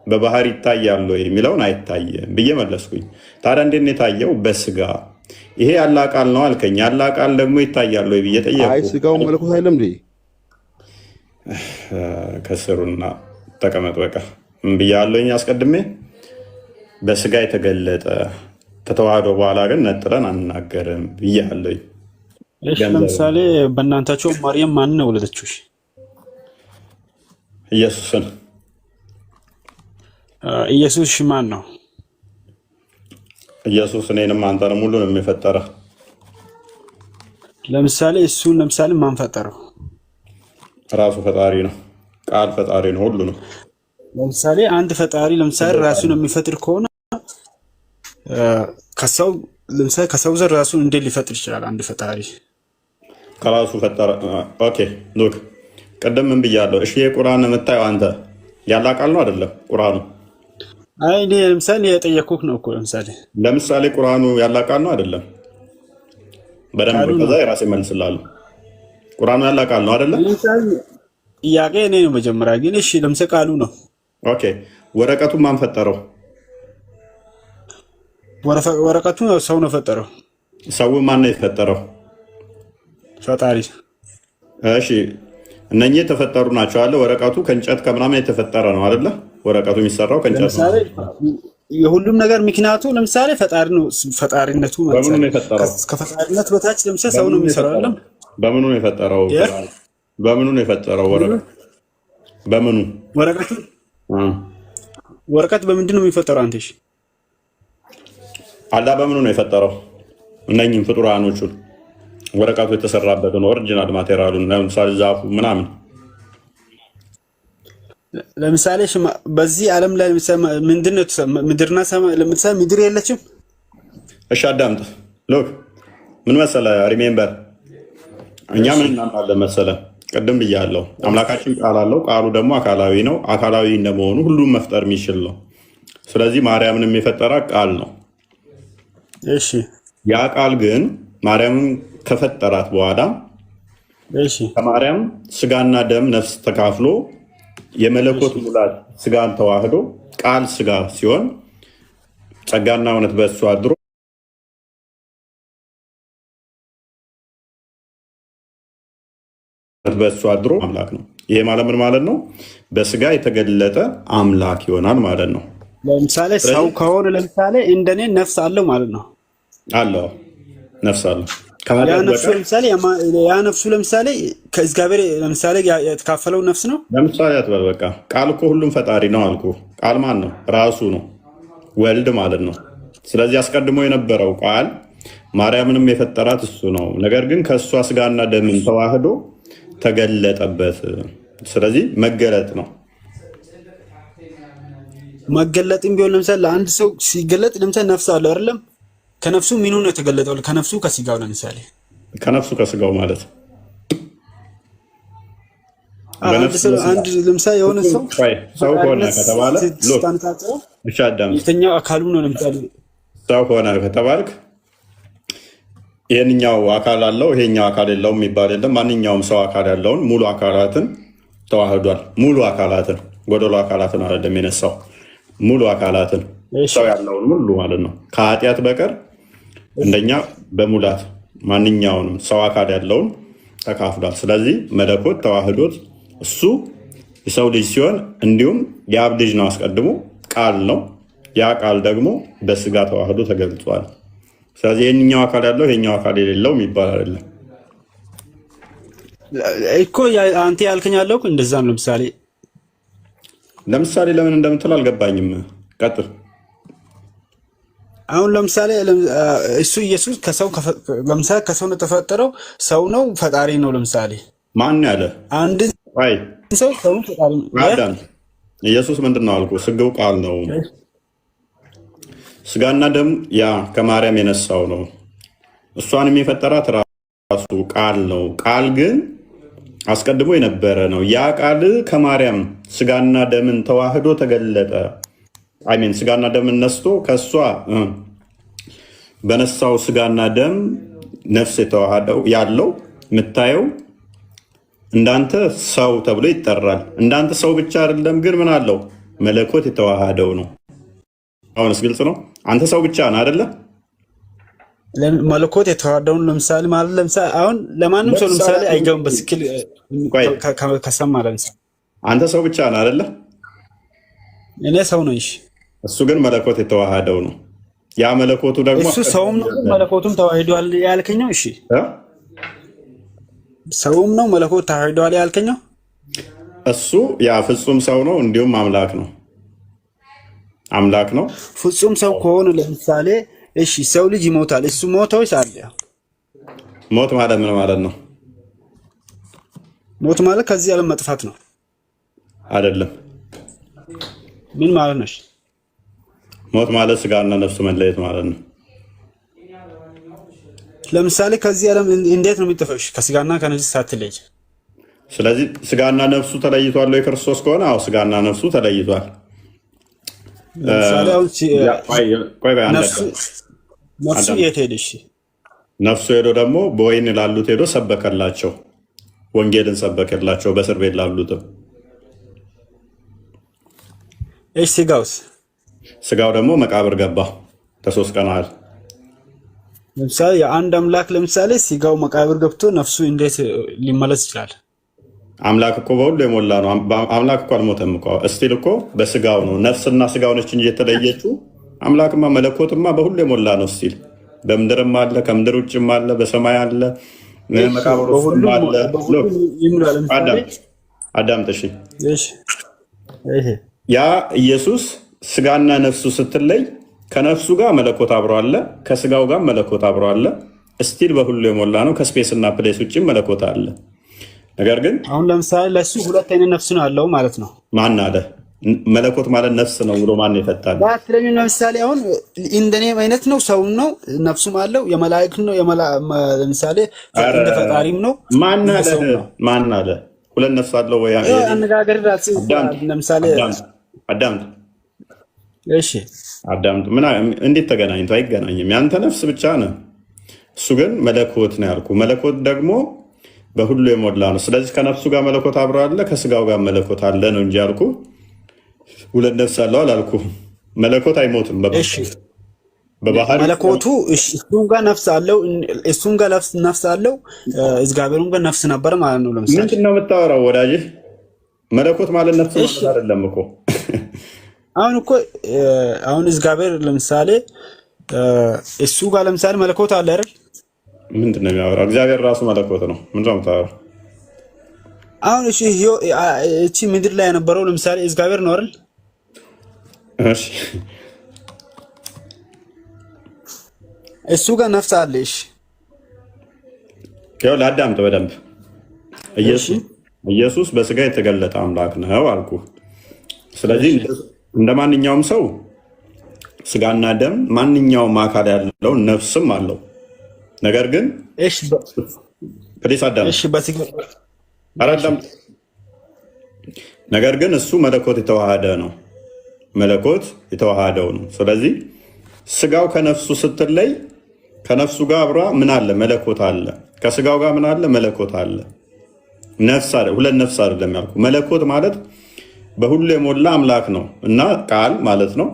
በባህር ይታያሉ የሚለውን አይታየም ብዬ መለስኩኝ። ታዲያ እንዴት ነው የታየው? በስጋ። ይሄ ያላህ ቃል ነው አልከኝ። ያላህ ቃል ደግሞ ይታያሉ ብዬ ጠየቅኩ።
አይ ስጋው መለኮት አይደለም እንዴ?
ከስሩና ተቀመጥ በቃ ብያለሁኝ አስቀድሜ። በስጋ የተገለጠ ከተዋህዶ በኋላ ግን ነጥለን አንናገርም ብያለሁኝ።
ለምሳሌ በእናንታቸው ማርያም ማንን ነው ወለደችው?
ኢየሱስን።
ኢየሱስ ማን ነው?
ኢየሱስ እኔንም አንተንም ሁሉንም የፈጠረ።
ለምሳሌ እሱን ማን ፈጠረው?
ራሱ ፈጣሪ ነው። ቃል ፈጣሪ ነው ሁሉ ነው።
ለምሳሌ አንድ ፈጣሪ ራሱን የሚፈጥር ከሆነ ከሰው ዘር ራሱን እንዴት ሊፈጥር ይችላል? አንድ ፈጣሪ
ከራሱ ፈጠረ። ኦኬ ሉክ ቀደም ምን ብያለሁ? እሺ የቁርአን የምታየው አንተ ያላህ ቃል ነው አይደለም? ቁርአኑ
አይ እኔ ለምሳሌ የጠየኩህ ነው እኮ ለምሳሌ
ቁርአኑ ያላህ ቃል ነው አይደለም? በደንብ ከዛ የራሴ መልስላለሁ። ቁርአኑ ያላህ ቃል ነው አይደለም?
ጥያቄ እኔ ነው መጀመሪያ ግን እሺ ለምሳሌ ቃሉ ነው።
ኦኬ ወረቀቱን ማን ፈጠረው?
ወረቀቱ ሰው ነው ፈጠረው።
ሰው ማን ነው የፈጠረው?
ፈጣሪ።
እሺ እነኚህ የተፈጠሩ ናቸው አለ። ወረቀቱ ከእንጨት ከምናምን የተፈጠረ ነው አይደለ? ወረቀቱ የሚሰራው ከእንጨት ነው።
የሁሉም ነገር ምክንያቱ ለምሳሌ ፈጣሪ ነው። ፈጣሪነቱ
በምኑ ነው የፈጠረው?
ከፈጣሪነት በታች ለምሳሌ ሰው ነው የሚሰራው አይደለም?
በምኑ ነው የፈጠረው? በምኑ ነው የፈጠረው? በምኑ
ወረቀት በምንድን ነው የሚፈጠረው? አንተሽ
አላህ በምኑ ነው የፈጠረው? እነኚህም ፍጡራኖቹን ወረቀቱ የተሰራበትን ኦሪጂናል ማቴሪያሉን ለምሳሌ ዛፉ ምናምን
ለምሳሌ በዚህ ዓለም ላይ ምንድን ነው ምድርና ሰማይ ለምሳሌ ምድር የለችም።
እሺ አዳምጥ። ሎክ ምን መሰለህ ሪሜምበር እኛ ምን እናምናለን መሰለህ? ቅድም ብያለሁ አምላካችን ቃል አለው። ቃሉ ደግሞ አካላዊ ነው። አካላዊ እንደመሆኑ ሁሉም መፍጠር የሚችል ነው። ስለዚህ ማርያምን የፈጠራ ቃል ነው።
እሺ
ያ ቃል ግን ማርያምን ከፈጠራት በኋላ ከማርያም ስጋና ደም ነፍስ ተካፍሎ የመለኮት ሙላት ስጋን ተዋህዶ ቃል ስጋ ሲሆን ጸጋና እውነት በእሱ አድሮ አምላክ ነው። ይሄ ማለት ምን ማለት ነው? በስጋ የተገለጠ አምላክ ይሆናል ማለት ነው።
ለምሳሌ ሰው ከሆነ ለምሳሌ እንደኔ ነፍስ አለው ማለት ነው።
አለው ነፍስ አለው።
ያ ነፍሱ ለምሳሌ ከእግዚአብሔር ለምሳሌ የተካፈለው ነፍስ ነው።
ለምሳሌ አትበል። በቃ ቃል እኮ ሁሉም ፈጣሪ ነው አልኩ። ቃል ማን ነው? ራሱ ነው፣ ወልድ ማለት ነው። ስለዚህ አስቀድሞ የነበረው ቃል ማርያምንም የፈጠራት እሱ ነው። ነገር ግን ከእሷ ስጋና ደምን ተዋህዶ ተገለጠበት። ስለዚህ መገለጥ ነው።
መገለጥም ቢሆን ለምሳሌ ለአንድ ሰው ሲገለጥ ለምሳሌ ነፍስ አለው አይደለም? ከነፍሱ ምኑ ነው የተገለጠው? ከነፍሱ ከስጋው ለምሳሌ
ከነፍሱ ከስጋው ማለት
አንድ ለምሳሌ የሆነ ሰው
ሆነ ከተባለ ብቻ
የትኛው አካሉ ነው ለምሳሌ
ሰው ሆነ ከተባልክ ይሄንኛው አካል አለው ይሄኛው አካል የለውም የሚባል የለም። ማንኛውም ሰው አካል ያለውን ሙሉ አካላትን ተዋህዷል። ሙሉ አካላትን ጎደሎ አካላትን አይደለም የነሳው፣ ሙሉ አካላትን ሰው ያለውን ሙሉ ማለት ነው። ከኃጢአት በቀር እንደኛ በሙላት ማንኛውንም ሰው አካል ያለውን ተካፍሏል። ስለዚህ መለኮት ተዋህዶት እሱ የሰው ልጅ ሲሆን እንዲሁም የአብ ልጅ ነው። አስቀድሞ ቃል ነው። ያ ቃል ደግሞ በስጋ ተዋህዶ ተገልጿል። ስለዚህ የኛው አካል ያለው የኛው አካል የሌለው የሚባል አይደለም
እኮ። አንተ ያልከኝ ያለው እንደዛ ነው።
ለምሳሌ ለምን እንደምትል አልገባኝም። ቀጥል።
አሁን ለምሳሌ እሱ ኢየሱስ ለምሳሌ ከሰው ነው የተፈጠረው፣ ሰው ነው ፈጣሪ ነው። ለምሳሌ
ማን ያለ
አንድ ሰው ፈጣሪ ነው።
ኢየሱስ ምንድን ነው አልኩህ? ስጋው ቃል ነው። ስጋና ደም ያ ከማርያም የነሳው ነው። እሷንም የፈጠራት ራሱ ቃል ነው። ቃል ግን አስቀድሞ የነበረ ነው። ያ ቃል ከማርያም ስጋና ደምን ተዋህዶ ተገለጠ። አሜን። ስጋና ደምን ነስቶ ከእሷ በነሳው ስጋና ደም ነፍስ የተዋሃደው ያለው የምታየው እንዳንተ ሰው ተብሎ ይጠራል። እንዳንተ ሰው ብቻ አይደለም ግን ምን አለው? መለኮት የተዋሃደው ነው። አሁንስ ግልጽ ነው። አንተ ሰው ብቻ ነህ አይደለ?
መለኮት የተዋሃደውን ለምሳሌ ማለት ለምሳሌ አሁን ለማንም ሰው ለምሳሌ አይገባም። በስኪል ከሰማ ለምሳሌ
አንተ ሰው ብቻ ነህ አይደለ?
እኔ ሰው ነኝ።
እሱ ግን መለኮት የተዋሃደው ነው። ያ መለኮቱ ደግሞ
እሱ ሰውም ነው መለኮቱም ተዋህዷል ያልከኛው? እሺ ሰውም ነው መለኮት ተዋህዷል ያልከኛው?
እሱ ያ ፍጹም ሰው ነው እንዲሁም አምላክ ነው። አምላክ ነው።
ፍጹም ሰው ከሆነ ለምሳሌ እሺ ሰው ልጅ ይሞታል። እሱ ሞተው ይሳል።
ሞት ማለት ምን ማለት ነው?
ሞት ማለት ከዚህ ዓለም መጥፋት ነው
አይደለም?
ምን ማለት ነው?
ሞት ማለት ስጋና ነፍስ መለየት ማለት ነው።
ለምሳሌ ከዚህ ዓለም እንዴት ነው የሚጠፋው? ከስጋና ከነፍስ ሳትለይ።
ስለዚህ ስጋና ነፍሱ ተለይቷል ወይ? ክርስቶስ ከሆነ አዎ ስጋና ነፍሱ ተለይቷል። ነፍሱ የት ሄደሽ? ነፍሱ ሄዶ ደግሞ በወይን ላሉት ሄዶ ሰበከላቸው፣ ወንጌልን ሰበከላቸው በእስር ቤት ላሉትም።
ስጋውስ?
ስጋው ደግሞ መቃብር ገባ ከ3 ቀን ያህል።
ለምሳሌ የአንድ አምላክ ለምሳሌ ስጋው መቃብር ገብቶ ነፍሱ እንዴት ሊመለስ ይችላል?
አምላክ እኮ በሁሉ የሞላ ነው። አምላክ እኮ አልሞተም እኮ እስቲል እኮ በስጋው ነው። ነፍስና ስጋው ነች እንጂ የተለየችው። አምላክማ መለኮትማ በሁሉ የሞላ ነው። እስቲል በምድርም አለ፣ ከምድር ውጭም አለ፣ በሰማይ አለ፣ መቃብር ውስጥም አለ። አዳምጥ። ያ ኢየሱስ ስጋና ነፍሱ ስትለይ ከነፍሱ ጋር መለኮት አብሮ አለ፣ ከስጋው ጋር መለኮት አብሮ አለ። እስቲል በሁሉ የሞላ ነው። ከስፔስና ፕሌስ ውጭም መለኮት አለ። ነገር ግን
አሁን ለምሳሌ ለሱ ሁለት አይነት ነፍስ ነው ያለው ማለት ነው።
ማን አለ? መለኮት ማለት ነፍስ ነው ብሎ ማን ይፈታል?
ባትለኝ ለምሳሌ አሁን እንደኔ አይነት ነው፣ ሰው ነው፣ ነፍሱም አለው፣ የመላእክት ነው። ለምሳሌ እንደ ፈጣሪም ነው።
ማን አለ? ሁለት ነፍስ አለው ወይ?
አነጋገር ለምሳሌ
አዳምጥ።
እሺ
አዳምጥ። እንዴት ተገናኝቶ? አይገናኝም። ያንተ ነፍስ ብቻ ነው። እሱ ግን መለኮት ነው ያልኩ። መለኮት ደግሞ በሁሉ የሞላ ነው። ስለዚህ ከነፍሱ ጋር መለኮት አብሮ አለ፣ ከስጋው ጋር መለኮት አለ ነው እንጂ ያልኩ ሁለት ነፍስ አለው አላልኩ። መለኮት አይሞትም በባህሪ
መለኮቱ እሱም ጋር ነፍስ አለው፣ እሱም ጋር ነፍስ አለው፣ እግዚአብሔርም ጋር ነፍስ ነበር ማለት ነው። ለምሳሌ
ምንድን ነው የምታወራው ወዳጅ? መለኮት ማለት ነፍስ ማለት አይደለም እኮ።
አሁን እኮ አሁን እግዚአብሔር ለምሳሌ እሱ ጋር ለምሳሌ መለኮት አለ አይደል?
ምንድን ነው የሚያወራው? እግዚአብሔር ራሱ መለኮት ነው። ምንድን ነው የምታወራው?
አሁን እቺ ምድር ላይ የነበረው ለምሳሌ እግዚአብሔር ነው አይደል?
እሺ
እሱ ጋር ነፍስ አለሽ።
ያው ላዳምጥ በደንብ ኢየሱስ በስጋ የተገለጠ አምላክ ነው አልኩ። ስለዚህ እንደ ማንኛውም ሰው ስጋና ደም ማንኛውም አካል ያለው ነፍስም አለው። ነገር ግን ነገር ግን እሱ መለኮት የተዋሃደ ነው። መለኮት የተዋሃደው ነው። ስለዚህ ስጋው ከነፍሱ ስትለይ ከነፍሱ ጋር አብሯ ምን አለ? መለኮት አለ። ከስጋው ጋር ምን አለ? መለኮት አለ። ነፍስ አለ። ሁለት ነፍስ አይደለም ያልኩ። መለኮት ማለት በሁሉ የሞላ አምላክ ነው እና ቃል ማለት ነው።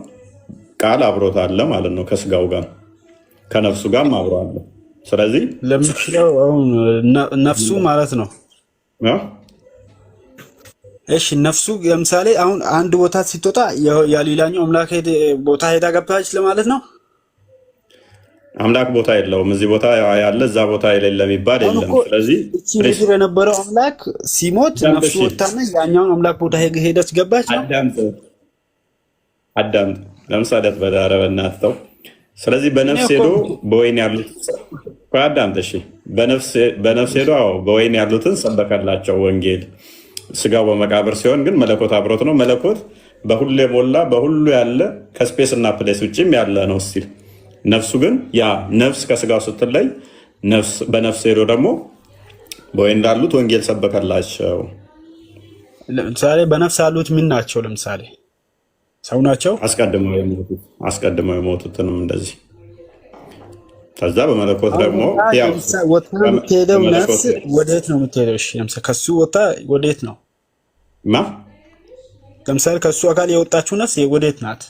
ቃል አብሮት አለ ማለት ነው። ከስጋው ጋር ከነፍሱ ጋርም አብሮ አለ። ስለዚህ
ነፍሱ ማለት ነው። እሺ ነፍሱ ለምሳሌ አሁን አንድ ቦታ ስትወጣ የሌላኛው አምላክ ቦታ ሄዳ ገባች ለማለት ነው።
አምላክ ቦታ የለውም። እዚህ ቦታ ያለ እዛ ቦታ የሌለ የሚባል የለም። ስለዚህ
ምድር የነበረው አምላክ ሲሞት ነፍሱ ወጣና ያኛውን አምላክ ቦታ ሄደች ገባች ነው።
አዳም ለምሳሌ በዳረበናተው ስለዚህ በነፍስ ሄዶ በወይን ያሉት አዳም እሺ በነፍስ ሄዶ በወይን ያሉትን ሰበከላቸው ወንጌል። ስጋው በመቃብር ሲሆን ግን መለኮት አብሮት ነው። መለኮት በሁሉ የሞላ በሁሉ ያለ ከስፔስ እና ፕሌስ ውጭም ያለ ነው ሲል ነፍሱ ግን ያ ነፍስ ከስጋው ስትለይ በነፍስ ሄዶ ደግሞ በወይን እንዳሉት ወንጌል ሰበከላቸው።
ለምሳሌ በነፍስ ያሉት ምን ናቸው? ለምሳሌ ሰው ናቸው።
አስቀድመው የሞቱትንም እንደዚህ ከዛ በመለኮት ደግሞ
የምትሄደው ነፍስ ወዴት ነው የምትሄደው? እሺ ለምሳሌ ከሱ ወጣ ወዴት ነው? ለምሳሌ ከሱ አካል የወጣችው ነፍስ ወዴት ናት?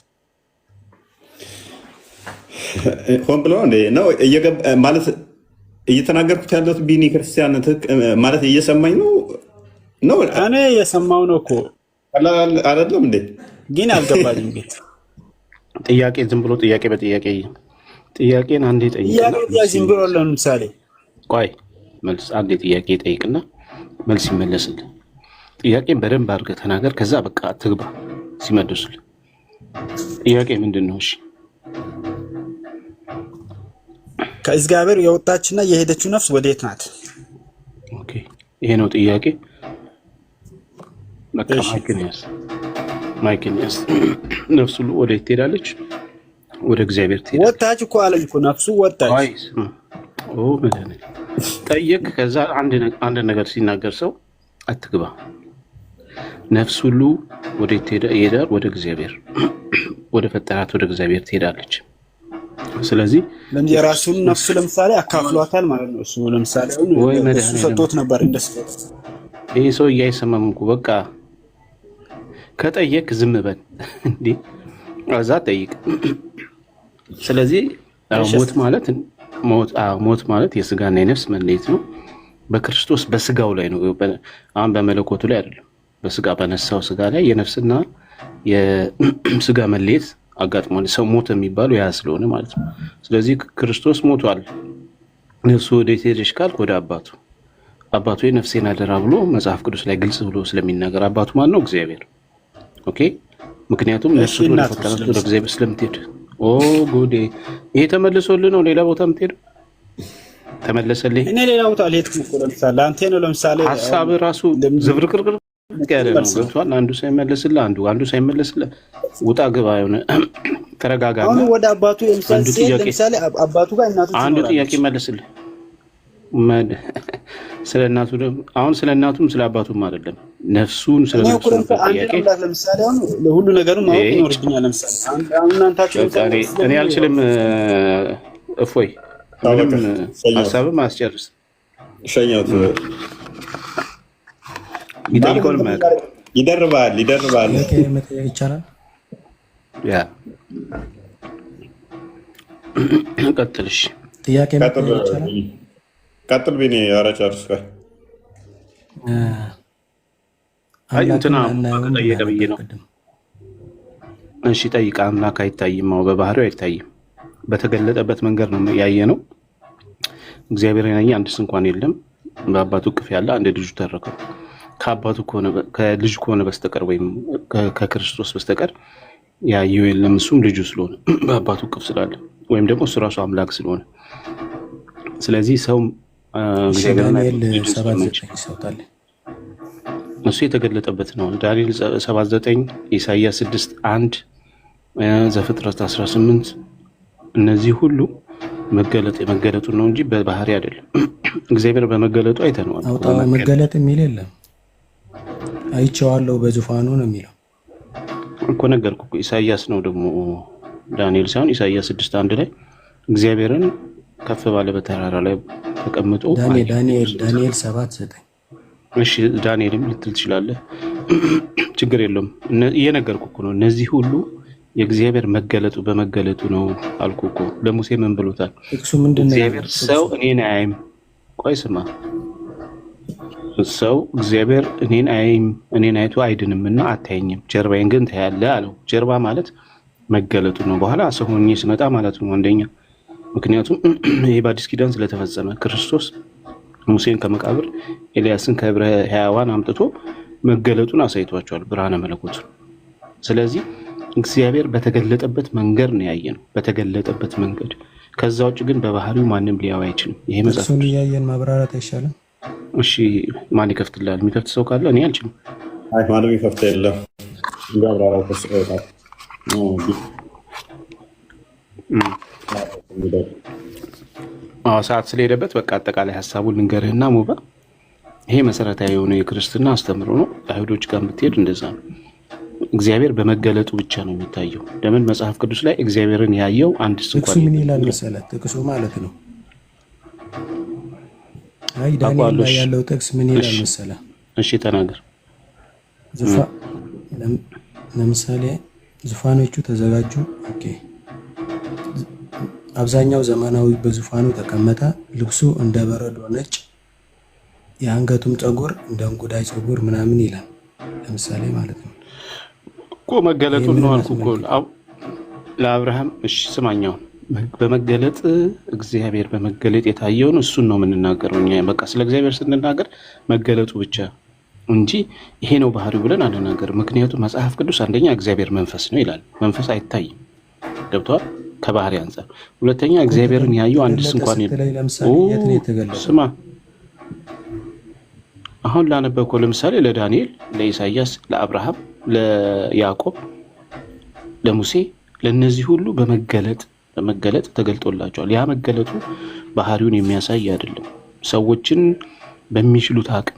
ሆን ብሎ ነው ማለት እየተናገርኩት ያለሁት ቢኒ ክርስቲያን ማለት እየሰማኝ ነው።
እኔ እየሰማው ነው እኮ
አይደለም እንዴ?
ግን አልገባኝም። ቤት
ጥያቄ ዝም ብሎ ጥያቄ በጥያቄ ጥያቄን አንዴ ጠይቅና
ዝም ብሎ ለምሳሌ
ቆይ መልስ አንዴ ጥያቄ ጠይቅና መልስ ይመለስልህ። ጥያቄን በደንብ አድርገህ ተናገር። ከዛ በቃ አትግባ ሲመልሱልህ። ጥያቄ ምንድን ነው? እሺ
ከእግዚአብሔር የወጣችና የሄደችው ነፍስ ወዴት ናት?
ኦኬ ይሄ ነው ጥያቄ። በቃ ማይክን ያዝ። ነፍሱ ወዴት ትሄዳለች? ወደ እግዚአብሔር ትሄዳለች።
ወጣች እኮ አለኝ እኮ ነፍሱ ወጣች።
መድኃኒዓለም ጠየቅ። ከዛ አንድ ነገር ሲናገር ሰው አትግባ። ነፍስ ሁሉ ወዴት ይሄዳል? ወደ እግዚአብሔር፣ ወደ ፈጠራት ወደ እግዚአብሔር ትሄዳለች። ስለዚህ
የራሱን ነፍሱ ለምሳሌ አካፍሏታል ማለት ነው። እሱ ለምሳሌ እሱ ሰጥቶት ነበር እንደሱ።
ይሄ ሰው እያይሰማም እኮ በቃ ከጠየቅ ዝም በል እንዴ፣ አዛ ጠይቅ። ስለዚህ ሞት ማለት የስጋና የነፍስ መለየት ነው። በክርስቶስ በስጋው ላይ ነው። አሁን በመለኮቱ ላይ አይደለም። በስጋ በነሳው ስጋ ላይ የነፍስና የስጋ መለየት አጋጥሟል። ሰው ሞት የሚባለው ያ ስለሆነ ማለት ነው። ስለዚህ ክርስቶስ ሞቷል። ነፍሱ ወዴት ሄደች ካልክ ወደ አባቱ የነፍሴን አደራ ብሎ መጽሐፍ ቅዱስ ላይ ግልጽ ብሎ ስለሚናገር አባቱ ማን ነው? እግዚአብሔር። ኦኬ ምክንያቱም ነፍሱ ወደ ፈጠራት ወደ እግዚአብሔር ስለምትሄድ ጉዴ ይሄ ተመልሶልህ ነው ሌላ ቦታ የምትሄደው? ተመለሰልህ?
እኔ ሌላ ቦታ አልሄድኩም እኮ ለምሳሌ አንተ ነው ለምሳሌ
ሀሳብ ራሱ ዝብርቅርቅር ያለ ነው። ገብቶሃል? አንዱ ሳይመለስልህ አንዱ ሳይመለስልህ ውጣ ግባ የሆነ ተረጋጋ።
አሁን ወደ አባቱ ለምሳሌ አባቱ ጋር እናቱ
አንዱ ጥያቄ መልስልህ። ስለ እናቱ አሁን ስለ እናቱም ስለ አባቱም አይደለም ነፍሱን ስለ ነፍሱ ጥያቄ
ለምሳሌ አሁን ለሁሉ ነገሩ ማወቅ ይኖርብኛል። ለምሳሌ አሁን እናንታችሁ
እኔ አልችልም። እፎይ ምንም ሀሳብም አስጨርስ
ሸኛውት ይደርባል
መጠየቅ ይቻላል።
ያ ቀጥልሽ
ጥያቄ መጠየቅ ይቻላል።
ቀጥል ቢኒ ያረጨርስ
እንትና ጠየቀ ብዬ ነው። እሺ ጠይቃ። አምላክ አይታይም፣ በባህሪው አይታይም። በተገለጠበት መንገድ ነው ያየ ነው። እግዚአብሔር ያየ አንድስ እንኳን የለም። በአባቱ እቅፍ ያለ አንድ ልጁ ተረከው። ከልጁ ከሆነ በስተቀር ወይም ከክርስቶስ በስተቀር ያየው የለም። እሱም ልጁ ስለሆነ በአባቱ እቅፍ ስላለ ወይም ደግሞ እሱ ራሱ አምላክ ስለሆነ ስለዚህ ሰው
ዳንኤል 7:9 ይሰጣል
እሱ የተገለጠበት ነው። ዳንኤል 7:9 ኢሳይያስ 6:1 ዘፍጥረት 18 እነዚህ ሁሉ መገለጡ ነው እንጂ በባህሪ አይደለም። እግዚአብሔር በመገለጡ አይተነዋል።
አውጣው መገለጥ የሚል የለም። አይቼዋለሁ በዙፋኑ ነው የሚለው
እኮ ነገርኩ። ኢሳይያስ ነው ደግሞ ዳንኤል ሳይሆን ኢሳይያስ 6:1 ላይ እግዚአብሔርን ከፍ ባለ በተራራ ላይ ተቀምጦ
ዳንኤል 7:9
እሺ ዳንኤልም ልትል ትችላለህ፣ ችግር የለውም። እየነገርኩ እኮ ነው። እነዚህ ሁሉ የእግዚአብሔር መገለጡ በመገለጡ ነው አልኩ እኮ። ለሙሴ ምን ብሎታል?
እሱ ምንድነው?
እግዚአብሔር ሰው እኔን አያይም። ቆይ ስማ፣ ሰው እግዚአብሔር እኔን አያይም፣ እኔን አይቶ አይድንምና አታየኝም፣ ጀርባዬን ግን ታያለህ አለው። ጀርባ ማለት መገለጡ ነው። በኋላ ሰው ሆኜ ስመጣ ማለት ነው አንደኛ። ምክንያቱም ይሄ በአዲስ ኪዳን ስለተፈጸመ ክርስቶስ ሙሴን ከመቃብር ኤልያስን ከብረ ሕያዋን አምጥቶ መገለጡን አሳይቷቸዋል፣ ብርሃነ መለኮቱ። ስለዚህ እግዚአብሔር በተገለጠበት መንገድ ነው ያየነው፣ በተገለጠበት መንገድ። ከዛ ውጭ ግን በባህሪው ማንም ሊያው አይችልም። ይሄ መጽሐፍ
እሱን እያየን ማብራራት አይሻልም?
እሺ ማን ይከፍትልሃል? የሚከፍት ሰው ካለ እኔ አልችልም።
አይ ማንም ይከፍት የለም። እንዳብራራው ተስፋው
ሰዓት ስለሄደበት በቃ አጠቃላይ ሀሳቡን ልንገርህና ሙባ፣ ይሄ መሰረታዊ የሆነ የክርስትና አስተምሮ ነው። አይሁዶች ጋር ብትሄድ እንደዛ ነው። እግዚአብሔር በመገለጡ ብቻ ነው የሚታየው። ለምን መጽሐፍ ቅዱስ ላይ እግዚአብሔርን ያየው አንድ ሰው
ጥቅሱ ምን ይላል መሰለህ? ጥቅሱ ማለት ነው። አይ ዳንኤል ላይ ያለው ጥቅስ ምን ይላል መሰለህ?
እሺ ተናገር።
ለምሳሌ ዙፋኖቹ ተዘጋጁ። ኦኬ አብዛኛው ዘመናዊ በዙፋኑ ተቀመጠ። ልብሱ እንደ በረዶ ነጭ፣ የአንገቱም ፀጉር እንደ እንጉዳይ ፀጉር ምናምን ይላል። ለምሳሌ ማለት ነው
እኮ መገለጡ ነው አልኩ እኮ ለአብርሃም። እሺ ስማኛው፣ በመገለጥ እግዚአብሔር በመገለጥ የታየውን እሱን ነው የምንናገረው እኛ። በቃ ስለ እግዚአብሔር ስንናገር መገለጡ ብቻ እንጂ ይሄ ነው ባህሪው ብለን አንናገር። ምክንያቱም መጽሐፍ ቅዱስ አንደኛ እግዚአብሔር መንፈስ ነው ይላል። መንፈስ አይታይም። ገብቷል? ከባህሪ አንፃር። ሁለተኛ እግዚአብሔርን ያየው አንድስ እንኳን ስማ፣ አሁን ላነበብከው ለምሳሌ ለዳንኤል፣ ለኢሳይያስ፣ ለአብርሃም፣ ለያዕቆብ፣ ለሙሴ፣ ለነዚህ ሁሉ በመገለጥ ተገልጦላቸዋል። ያ መገለጡ ባህሪውን የሚያሳይ አይደለም። ሰዎችን በሚችሉት አቅም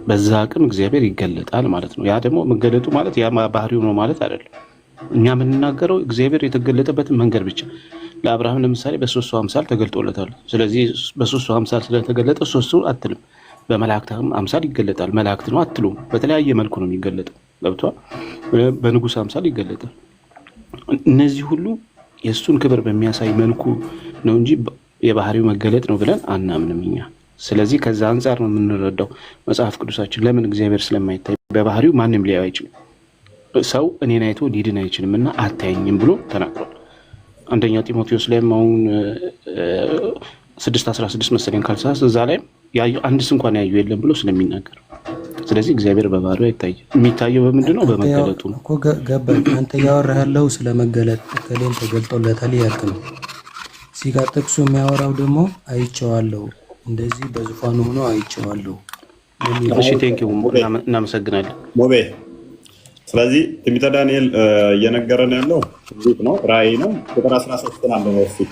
በዛ አቅም እግዚአብሔር ይገለጣል ማለት ነው። ያ ደግሞ መገለጡ ማለት ያ ባህሪው ነው ማለት አይደለም። እኛ የምንናገረው እግዚአብሔር የተገለጠበትን መንገድ ብቻ። ለአብርሃም ለምሳሌ በሶስቱ አምሳል ተገልጦለታል። ስለዚህ በሶስቱ አምሳል ስለተገለጠ ሶስቱ አትልም። በመላእክት አምሳል ይገለጣል። መላእክት ነው አትሉም። በተለያየ መልኩ ነው የሚገለጠው። ገብቷል? በንጉሥ አምሳል ይገለጣል። እነዚህ ሁሉ የእሱን ክብር በሚያሳይ መልኩ ነው እንጂ የባህሪው መገለጥ ነው ብለን አናምንም እኛ። ስለዚህ ከዛ አንጻር ነው የምንረዳው መጽሐፍ ቅዱሳችን። ለምን እግዚአብሔር ስለማይታይ በባህሪው ማንም ሊያዩ አይችልም። ሰው እኔን አይቶ ሊድን አይችልም እና አታየኝም ብሎ ተናግሯል። አንደኛ ጢሞቴዎስ ላይም አሁን 6:16 መሰለኝ ካልሳስ እዛ ላይም አንድስ እንኳን ያዩ የለም ብሎ ስለሚናገር፣ ስለዚህ እግዚአብሔር በባህሪው አይታይም። የሚታየው በምንድን ነው? በመገለጡ ነው
እኮ። ገባኝ። አንተ እያወራህ ያለው ስለመገለጥ ከሌን ተገልጦለታል ያልክ ነው። ሲጋ ጥቅሱ የሚያወራው ደግሞ አይቼዋለሁ፣ እንደዚህ በዙፋኑ ሆኖ አይቼዋለሁ።
እሺ ቴንኪው፣ እናመሰግናለን
ሞቤ። ስለዚህ ትንቢተ ዳንኤል እየነገረን ያለው ሩቅ ነው፣ ራእይ ነው። ቁጥር 13 አንብበው እስኪ።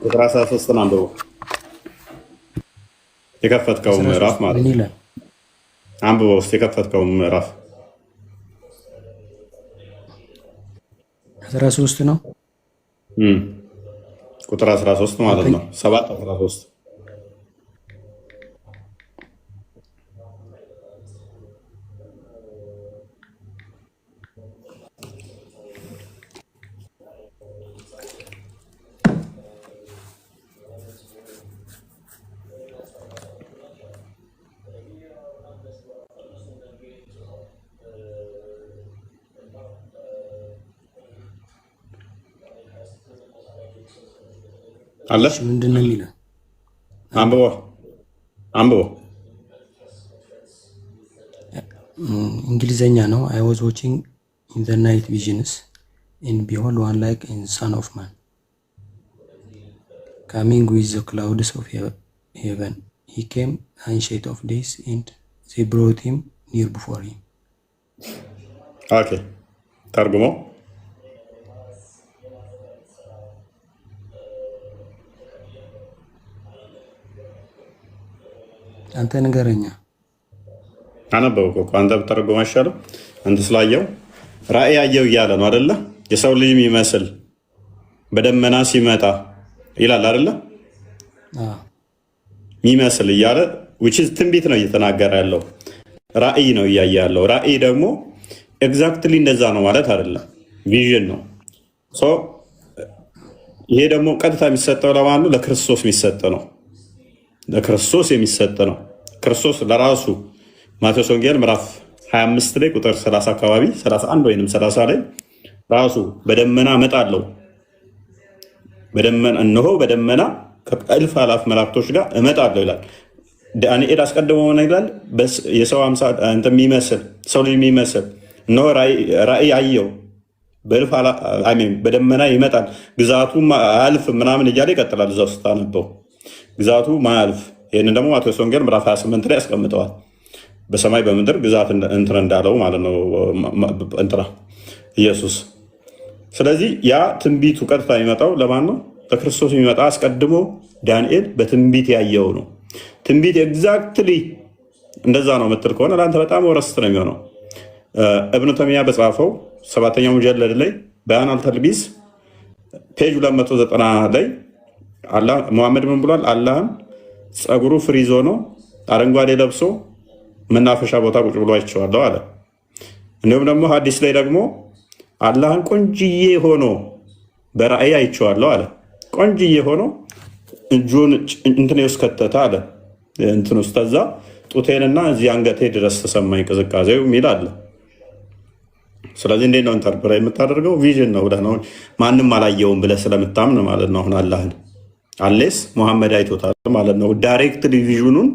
ቁጥር 13 አንብበው። የከፈትከው ምዕራፍ ማለት ነው። አንብበው እስኪ የከፈትከው ምዕራፍ
13 ነው።
ቁጥር 13 ማለት ነው። 7:13 አለ።
ምንድን ነው የሚለው?
አንብቦ
እንግሊዘኛ ነው። I was watching in the night visions and behold one like a son of man coming with the clouds of heaven. He came ancient of days and they brought him near before him.
ኦኬ ተርጉሞ
አንተ ንገረኛ።
አነበብኩ እኮ አንተ ብትተረጉም አይሻልም? አንተ ስላየው ራእይ ያየው እያለ ነው አይደለ? የሰው ልጅ የሚመስል በደመና ሲመጣ ይላል አይደለ? የሚመስል እያለ which is ትንቢት ነው እየተናገረ ያለው። ራእይ ነው እያየ ያለው። ራእይ ደግሞ ኤግዛክትሊ እንደዛ ነው ማለት አይደለም፣ ቪዥን ነው። ይሄ ደግሞ ቀጥታ የሚሰጠው ለማን ነው? ለክርስቶስ የሚሰጥ ነው። ለክርስቶስ የሚሰጥ ነው። ክርስቶስ ለራሱ ማቴዎስ ወንጌል ምዕራፍ 25 ላይ ቁጥር 30 አካባቢ 31 ወይም 30 ላይ ራሱ በደመና እመጣለሁ፣ በደመና እነሆ በደመና ከእልፍ አላፍ መላእክቶች ጋር እመጣለሁ ይላል። ዳንኤል አስቀድሞ ምን ይላል? የሰው አምሳል እንትን የሚመስል ሰው ልጅ የሚመስል እነሆ ራእይ አየው፣ በደመና ይመጣል፣ ግዛቱ አያልፍ ምናምን እያለ ይቀጥላል። እዛው ስታነበው ግዛቱ ማያልፍ። ይህንን ደግሞ ማቴዎስ ወንጌል ምዕራፍ 28 ላይ ያስቀምጠዋል። በሰማይ በምድር ግዛት እንትን እንዳለው ማለት ነው እንትና ኢየሱስ። ስለዚህ ያ ትንቢቱ ቀጥታ የሚመጣው ለማን ነው? ለክርስቶስ የሚመጣ አስቀድሞ ዳንኤል በትንቢት ያየው ነው። ትንቢት ኤግዛክትሊ እንደዛ ነው የምትል ከሆነ ለአንተ በጣም ወረስት ነው የሚሆነው። እብኑ ተይሚያ በጻፈው 7ኛው ሙጀለድ ላይ በያን አልተልቢስ ፔጅ 290 ላይ ሙሐመድ ምን ብሏል? አላህን ፀጉሩ ፍሪዝ ሆኖ አረንጓዴ ለብሶ መናፈሻ ቦታ ቁጭ ብሎ አይቼዋለሁ አለ። እንዲሁም ደግሞ ሐዲስ ላይ ደግሞ አላህን ቆንጅዬ ሆኖ በራእይ አይቼዋለሁ አለ። ቆንጅዬ ሆኖ እጁን እንትን ውስጥ ከተተ አለ። እንትን ውስጥ ተዛ ጡቴንና እዚህ አንገቴ ድረስ ተሰማኝ ቅዝቃዜው የሚል አለ። ስለዚህ እንዴት ነው ኢንተርፕሬት የምታደርገው? ቪዥን ነው ብለህ ነው፣ ማንም አላየውም ብለህ ስለምታምን ማለት ነው። አሁን አላህን አሌስ ሙሐመድ አይቶታል ማለት ነው። ዳይሬክት ቪዥኑን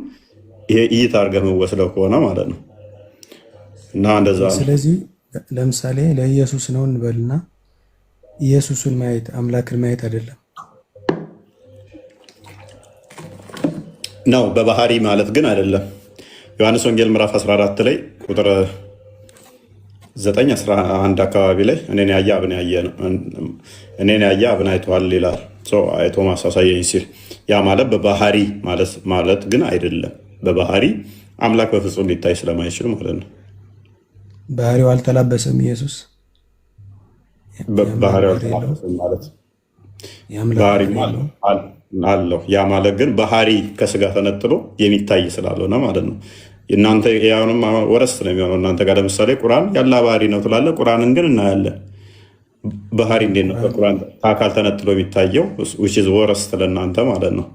እይታ አድርገህ የምወስደው ከሆነ ማለት ነው። እና እንደዛ ነው።
ስለዚህ ለምሳሌ ለኢየሱስ ነው እንበልና ኢየሱስን ማየት አምላክን ማየት አይደለም
ነው፣ በባህሪ ማለት ግን አይደለም። ዮሐንስ ወንጌል ምዕራፍ 14 ላይ ቁጥር 9-11 አካባቢ ላይ እኔን ያየ አብን አይተዋል ይላል። አይቶ ማሳሳየኝ ሲል ያ ማለት በባህሪ ማለት ግን አይደለም። በባህሪ አምላክ በፍጹም ሊታይ ስለማይችል ማለት ነው።
ባህሪው አልተላበሰም ኢየሱስ።
ባህሪው አልተላበሰም ማለት ባህሪ አለው። ያ ማለት ግን ባህሪ ከስጋ ተነጥሎ የሚታይ ስላልሆነ ማለት ነው። እናንተ ያውንም ወረስ ነው የሚሆነው። እናንተ ጋር ለምሳሌ ቁርአን ያለ ባህሪ ነው ትላለ። ቁርአንን ግን እናያለን። ባህሪ እንዴት ነው ከቁርአን ከአካል ተነጥሎ የሚታየው? which is ወረስ ለእናንተ ማለት ነው።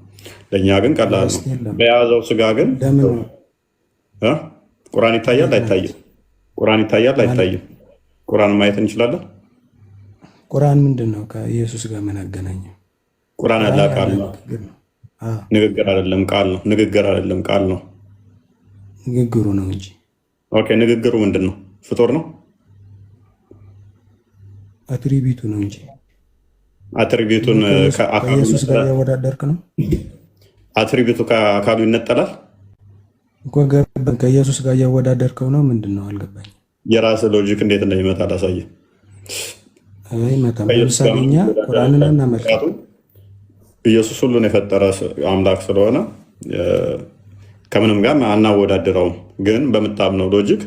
ለእኛ ግን ቀላል ነው። በያዘው ስጋ ግን ቁርአን ይታያል አይታይም? ቁርአን ይታያል አይታይም? ቁርአን ማየት እንችላለን።
ቁርአን ምንድን ነው? ከኢየሱስ ጋር ምን አገናኘው?
ቁርአን ያለ ቃል ነው፣ ንግግር አይደለም ቃል ነው። ንግግር አይደለም ቃል ነው።
ንግግሩ ነው እንጂ።
ኦኬ፣ ንግግሩ ምንድን ነው? ፍጡር ነው?
አትሪቢዩቱ ነው እንጂ።
አትሪቢዩቱን
ከኢየሱስ ጋር ያወዳደርክ ነው።
አትሪቢዩቱ ከአካሉ ይነጠላል
እኮ ገባኝ። ከኢየሱስ ጋር ያወዳደርከው ነው ምንድን ነው? አልገባኝ።
የራስ ሎጂክ እንዴት እንደሚመጣ ላሳየ።
አይ መጣ። ለምሳሌ እኛ ቁርአንን እናመልካለን።
ኢየሱስ ሁሉን የፈጠረ አምላክ ስለሆነ ከምንም ጋር አናወዳድረውም። ግን በምታምነው ሎጂክ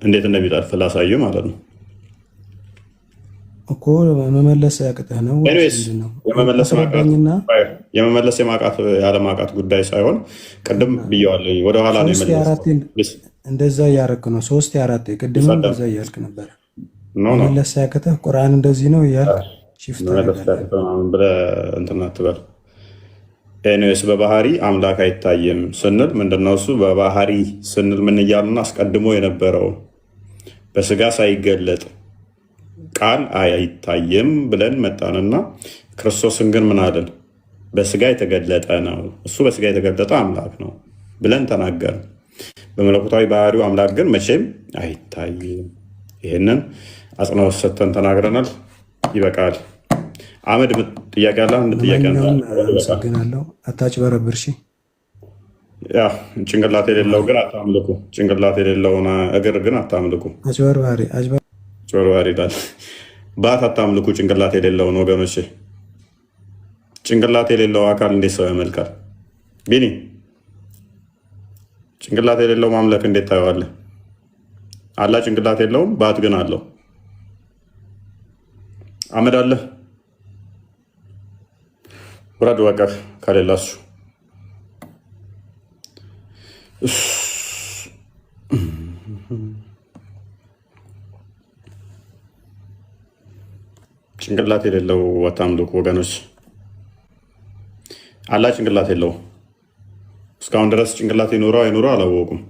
እንዴት እንደሚጠልፍ ላሳየ ማለት ነው
እኮ። መመለስ ያቅተህ ነው።
የመመለስ ያለማቃት ጉዳይ ሳይሆን ቅድም ብየዋለሁ፣ ወደኋላ ነው የመለስ።
እንደዛ እያደረክ ነው። 3-4 ቅድም እንደዛ እያልክ ነበር። መመለስ ያቅተህ ቁርአን እንደዚህ ነው እያልክ ሽፍት
ብለህ እንትን አትበል። ኤኒዌይስ በባህሪ አምላክ አይታይም ስንል ምንድነው እሱ? በባህሪ ስንል ምን እያሉና አስቀድሞ የነበረው በስጋ ሳይገለጥ ቃል አይታይም ብለን መጣንና ክርስቶስን ግን ምን አለን? በስጋ የተገለጠ ነው፣ እሱ በስጋ የተገለጠ አምላክ ነው ብለን ተናገርን። በመለኮታዊ ባህሪው አምላክ ግን መቼም አይታይም። ይህንን አጽንኦት ሰጥተን ተናግረናል። ይበቃል። አመድ ጥያቄ አለ? አንድ ጥያቄ
አመሰግናለሁ። አታጭበረብር። እሺ
ጭንቅላት የሌለው ግን አታምልኩ። ጭንቅላት የሌለውን እግር ግን አታምልኩ።
አጭበርባሪ
ይላል። ባት አታምልኩ ጭንቅላት የሌለውን ወገኖች። ጭንቅላት የሌለው አካል እንዴት ሰው ያመልካል? ቢኒ ጭንቅላት የሌለው ማምለክ እንዴት ታየዋለህ? አላ ጭንቅላት የለውም፣ ባት ግን አለው። አመድ አለ ውረድ ወቀፍ ከሌላሱ ጭንቅላት የሌለው አታምልኩ ወገኖች። አላ ጭንቅላት የለው። እስካሁን ድረስ ጭንቅላት ይኑረው አይኑረው አላወቁም።